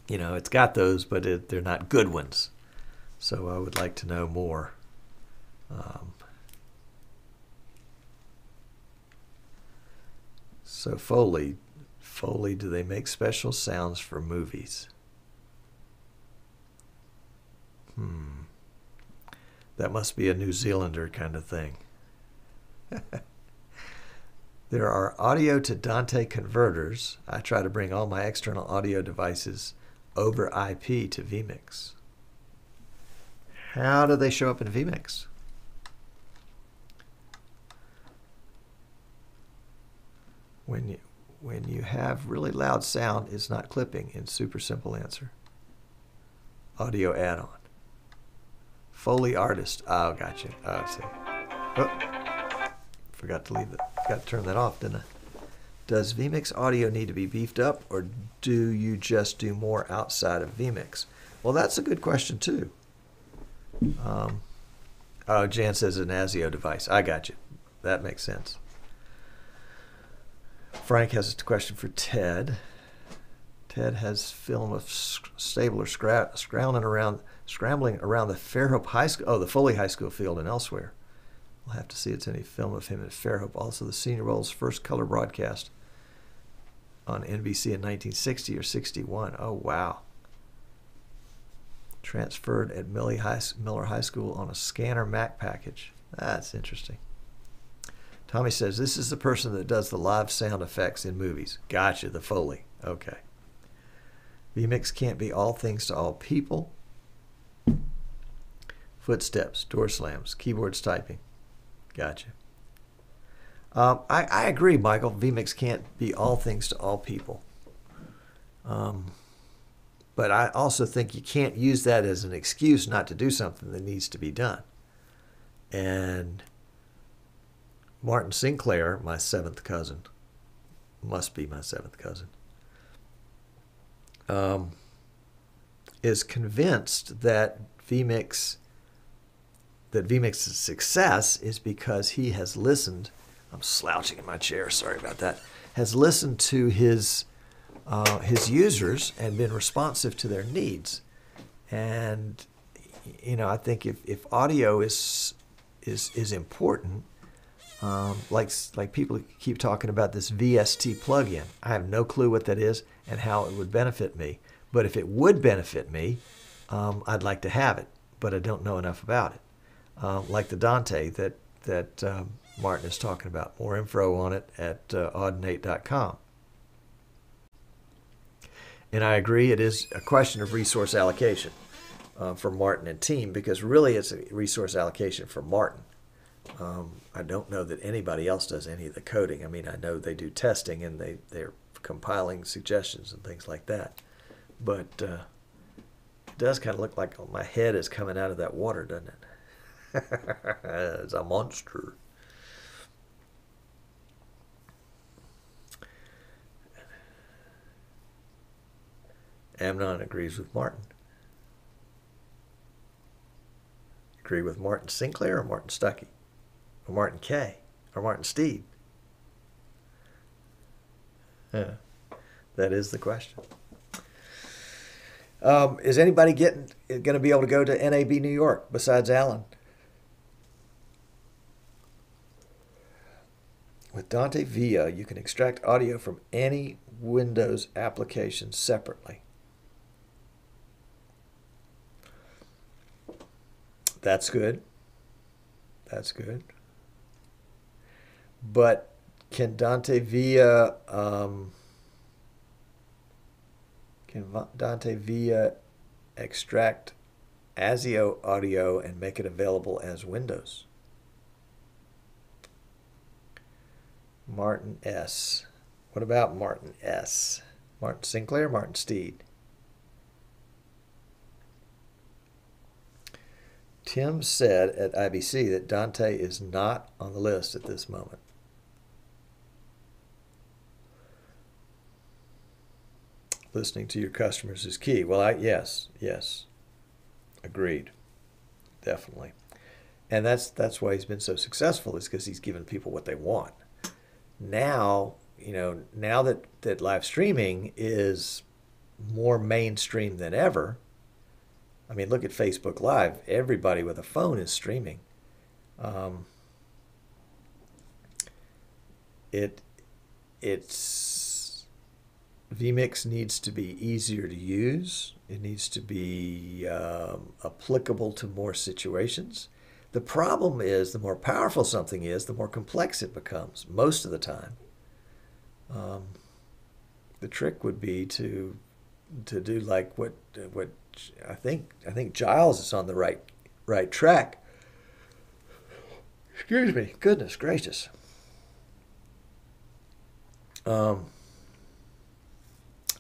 you know, it's got those, but they're not good ones. So I would like to know more. So Foley, do they make special sounds for movies? That must be a New Zealander kind of thing. There are audio to Dante converters. I try to bring all my external audio devices over IP to vMix. How do they show up in vMix? When you have really loud sound, it's not clipping. In super simple answer. Audio add-on. Foley artist. Oh, gotcha. Oh, I see. Oh, forgot to leave it. Got to turn that off, didn't I? Does vMix audio need to be beefed up, or do you just do more outside of vMix? Well, that's a good question too. Oh, Jan says an ASIO device. I got you. That makes sense. Frank has a question for Ted. Ted has film of Stabler scrambling around the Fairhope High School, the Foley High School field and elsewhere. We'll have to see if it's any film of him at Fairhope. Also, the Senior Bowl's first color broadcast on NBC in 1960 or 61. Oh, wow. Transferred at Miller High School on a scanner Mac package. That's interesting. Tommy says, this is the person that does the live sound effects in movies. Gotcha, the Foley. Okay. vMix can't be all things to all people. Footsteps, door slams, keyboards typing. Gotcha. I agree, Michael. vMix can't be all things to all people. But I also think you can't use that as an excuse not to do something that needs to be done. And Martin Sinclair, my seventh cousin, must be my seventh cousin, is convinced that vMix's success is because he has listened. I'm slouching in my chair. Sorry about that. Has listened to his users and been responsive to their needs. And I think if audio is important, like people keep talking about this VST plugin. I have no clue what that is and how it would benefit me. But if it would benefit me, I'd like to have it. But I don't know enough about it. Like the Dante that Martin is talking about. More info on it at audinate.com. And I agree, it is a question of resource allocation for Martin and team, because really it's a resource allocation for Martin. I don't know that anybody else does any of the coding. I mean, I know they do testing and they're compiling suggestions and things like that. But it does kind of look like my head is coming out of that water, doesn't it? It's a monster. Amnon agrees with Martin. Agree with Martin Sinclair or Martin Stuckey? Or Martin K? Or Martin Steed? Yeah, that is the question. Is anybody going to be able to go to NAB New York besides Alan? With Dante Via, you can extract audio from any Windows application separately. That's good. That's good. But can Dante Via extract ASIO audio and make it available as Windows? Martin S. What about Martin S? Martin Sinclair, Martin Steed? Tim said at IBC that Dante is not on the list at this moment. Listening to your customers is key. Well, yes, agreed, definitely. And that's why he's been so successful, is because he's given people what they want. Now, now that live streaming is more mainstream than ever. I mean, look at Facebook Live. Everybody with a phone is streaming. it's vMix needs to be easier to use. It needs to be applicable to more situations. The problem is the more powerful something is, the more complex it becomes most of the time. The trick would be to do like what I think Giles is on the right track. Excuse me, goodness gracious. I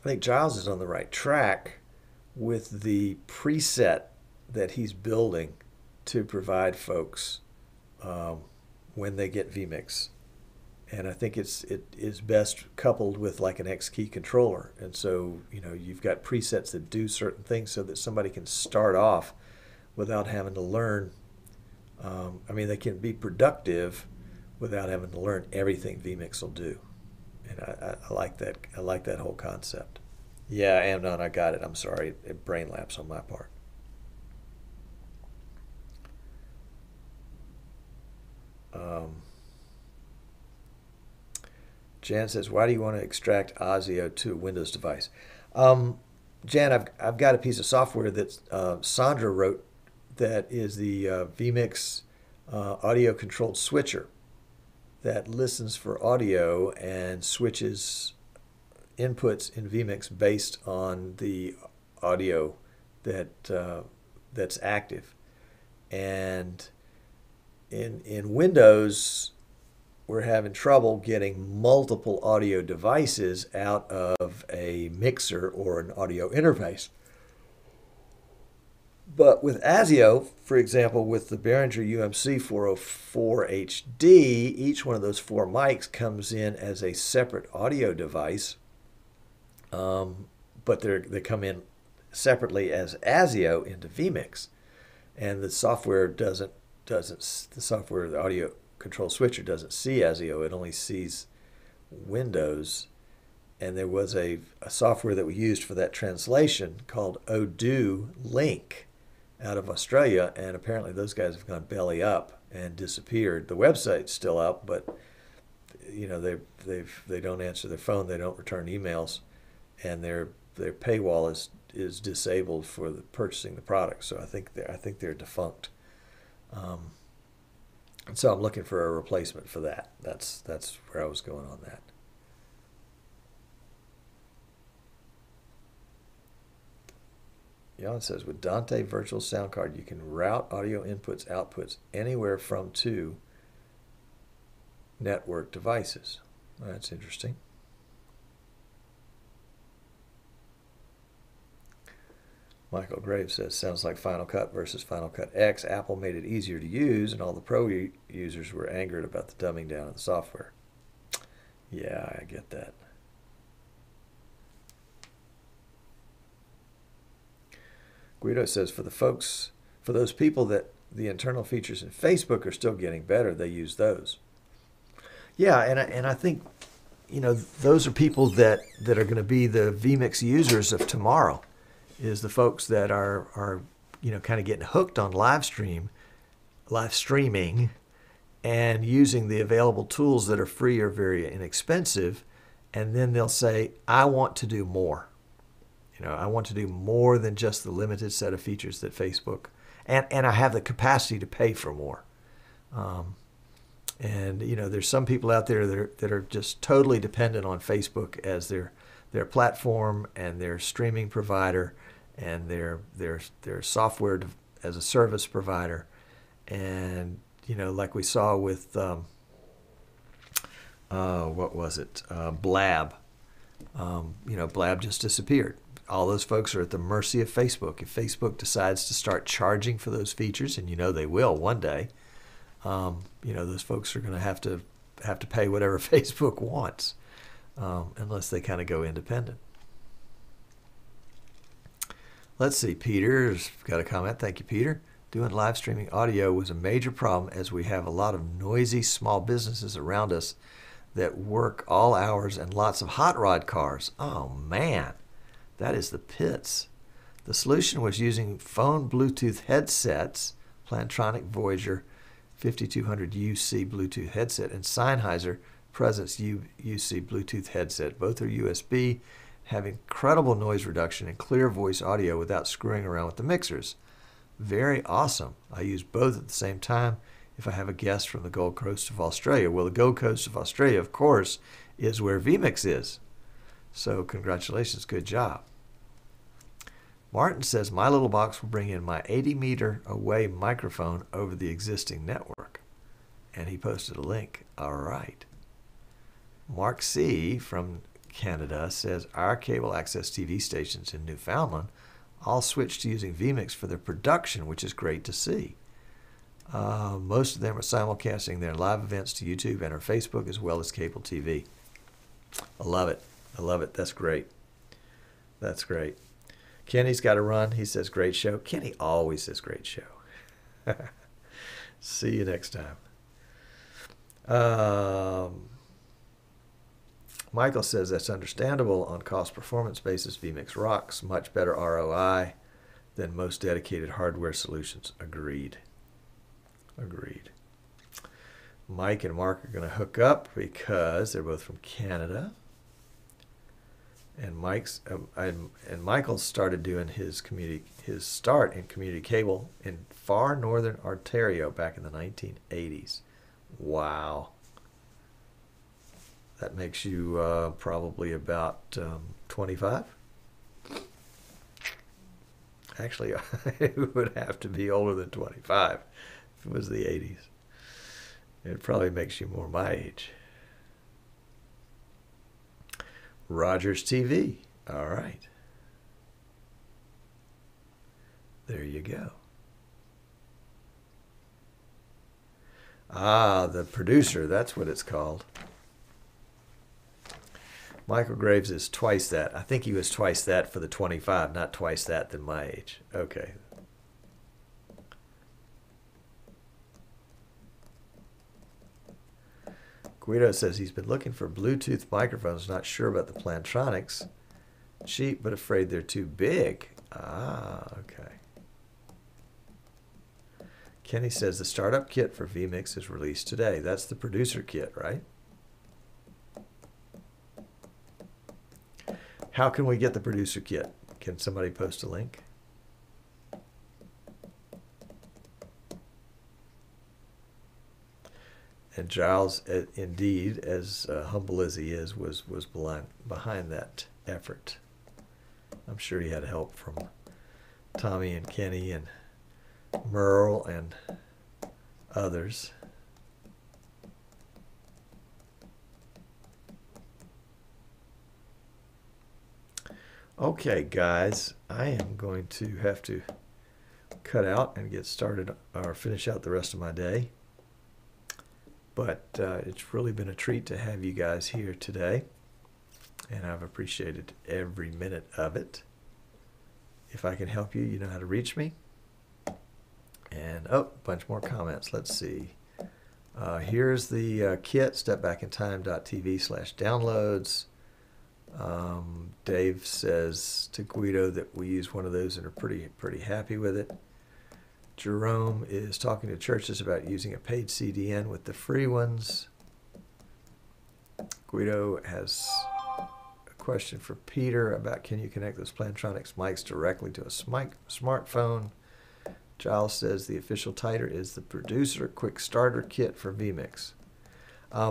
think Giles is on the right track with the preset that he's building to provide folks when they get vMix. And I think it is best coupled with like an X key controller. And so, you've got presets that do certain things so that somebody can start off without having to learn. They can be productive without having to learn everything vMix will do. And I like that. I like that whole concept. Yeah, Amnon, I got it. I'm sorry. It brain lapse on my part. Jan says, why do you want to extract ASIO to a Windows device? Jan, I've got a piece of software that Sandra wrote that is the vMix audio controlled switcher that listens for audio and switches inputs in vMix based on the audio that's active. And in Windows, we're having trouble getting multiple audio devices out of a mixer or an audio interface. But with ASIO, for example, with the Behringer UMC 404 HD, each one of those 4 mics comes in as a separate audio device, but they come in separately as ASIO into vMix, and the software the audio control switcher doesn't see ASIO; it only sees Windows. And there was a software that we used for that translation called Odoo Link out of Australia, and apparently those guys have gone belly up and disappeared. The website's still up, but they don't answer their phone, they don't return emails, and their paywall is disabled for purchasing the product. So I think they're defunct. And so I'm looking for a replacement for that. That's where I was going on that. Jan says, with Dante Virtual Sound Card, you can route audio inputs, outputs anywhere from to network devices. That's interesting. Michael Graves says, sounds like Final Cut versus Final Cut X. Apple made it easier to use, and all the pro users were angered about the dumbing down of the software. Yeah, I get that. Guido says, for those people that the internal features in Facebook are still getting better, they use those. Yeah, and I think, those are people that are going to be the vMix users of tomorrow, is the folks that are kind of getting hooked on live streaming and using the available tools that are free or very inexpensive, and then they'll say, I want to do more. I want to do more than just the limited set of features that Facebook, and I have the capacity to pay for more. There's some people out there that are just totally dependent on Facebook as their platform and their streaming provider and their software as a service provider. And, like we saw with, what was it? Blab. Blab just disappeared. All those folks are at the mercy of Facebook. If Facebook decides to start charging for those features, and they will one day, those folks are going to have to pay whatever Facebook wants, unless they kind of go independent. Let's see, Peter's got a comment. Thank you, Peter. Doing live streaming audio was a major problem as we have a lot of noisy small businesses around us that work all hours and lots of hot rod cars. Oh, man. That is the pits. The solution was using phone Bluetooth headsets, Plantronic Voyager 5200 UC Bluetooth headset, and Sennheiser Presence UC Bluetooth headset. Both are USB, have incredible noise reduction and clear voice audio without screwing around with the mixers. Very awesome. I use both at the same time if I have a guest from the Gold Coast of Australia. Well, the Gold Coast of Australia, of course, is where vMix is. So congratulations, good job. Martin says, my little box will bring in my 80-meter away microphone over the existing network. And he posted a link. All right. Mark C. from Canada says, our cable access TV stations in Newfoundland all switched to using vMix for their production, which is great to see. Most of them are simulcasting their live events to YouTube and our Facebook as well as cable TV. I love it. I love it. That's great. That's great. Kenny's got to run. He says, great show. Kenny always says, great show. See you next time. Michael says, that's understandable. On cost-performance basis, vMix rocks. Much better ROI than most dedicated hardware solutions. Agreed. Agreed. Mike and Mark are going to hook up because they're both from Canada. And Michael started doing his start in community cable in far northern Ontario back in the 1980s. Wow. That makes you probably about 25. Actually, it would have to be older than 25 if it was the 80s. It probably makes you more my age. Rogers TV. All right. There you go. Ah, the producer. That's what it's called. Michael Graves is twice that. I think he was twice that for the 25, not twice that than my age. Okay. Guido says he's been looking for Bluetooth microphones, not sure about the Plantronics. Cheap, but afraid they're too big. Ah, okay. Kenny says the startup kit for vMix is released today. That's the producer kit, right? How can we get the producer kit? Can somebody post a link? And Giles, indeed, as humble as he is, was behind that effort. I'm sure he had help from Tommy and Kenny and Merle and others. Okay, guys, I am going to have to cut out and get started or finish out the rest of my day. But it's really been a treat to have you guys here today, and I've appreciated every minute of it. If I can help you, you know how to reach me. And, oh, a bunch more comments. Let's see. Here's the kit, stepbackintime.tv/downloads. Dave says to Guido that we use one of those and are pretty happy with it. Jerome is talking to churches about using a paid CDN with the free ones. Guido has a question for Peter about can you connect those Plantronics mics directly to a smartphone. Giles says the official title is the Producer Quick Starter Kit for vMix.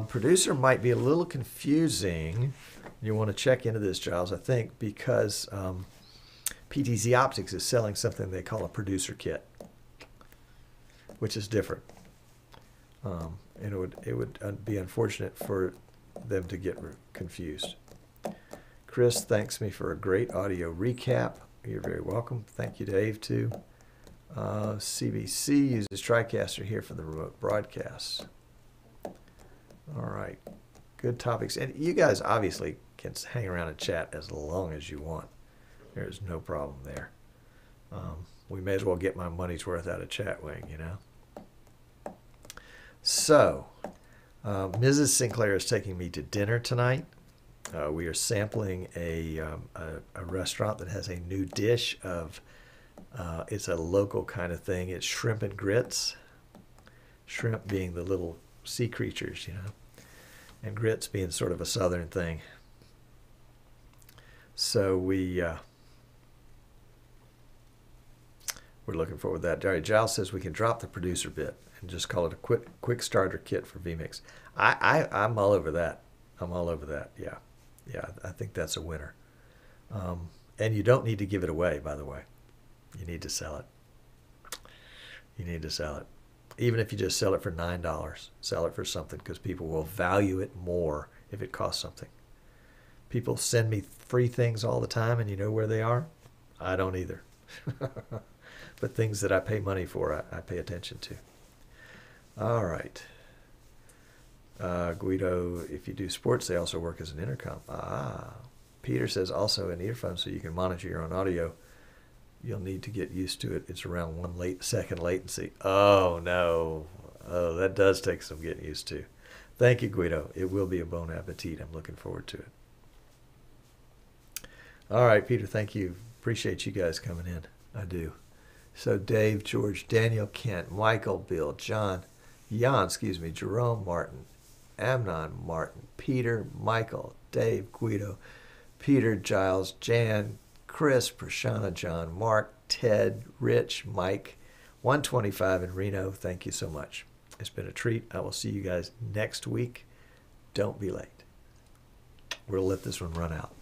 Producer might be a little confusing. You want to check into this, Giles, I think, because PTZ Optics is selling something they call a producer kit, which is different. And it would be unfortunate for them to get confused. Chris thanks me for a great audio recap. You're very welcome. Thank you, Dave, too. CBC uses TriCaster here for the remote broadcasts. All right. Good topics. And you guys obviously can hang around and chat as long as you want. There's no problem there. We may as well get my money's worth out of Chat Wing, you know. So, Mrs. Sinclair is taking me to dinner tonight. We are sampling a restaurant that has a new dish of, it's a local kind of thing. It's shrimp and grits. Shrimp being the little sea creatures, you know. and grits being sort of a southern thing. So we're looking forward to that. All right, Giles says we can drop the producer bit and just call it a quick starter kit for vMix. I'm all over that. I'm all over that. Yeah, I think that's a winner. And you don't need to give it away, by the way. You need to sell it. You need to sell it. Even if you just sell it for $9, sell it for something, because people will value it more if it costs something. People send me free things all the time, and you know where they are? I don't either. But things that I pay money for, I pay attention to. All right. Guido, if you do sports, they also work as an intercom. Peter says also an earphone so you can monitor your own audio. You'll need to get used to it. It's around 1 second latency. Oh, no. Oh, that does take some getting used to. Thank you, Guido. It will be a bon appetit. I'm looking forward to it. All right, Peter, thank you. Appreciate you guys coming in. I do. So Dave, George, Daniel, Kent, Michael, Bill, Jan, Jerome, Martin, Amnon, Martin, Peter, Michael, Dave, Guido, Peter, Giles, Jan, Chris, Prashana, John, Mark, Ted, Rich, Mike, 125 in Reno. Thank you so much. It's been a treat. I will see you guys next week. Don't be late. We'll let this one run out.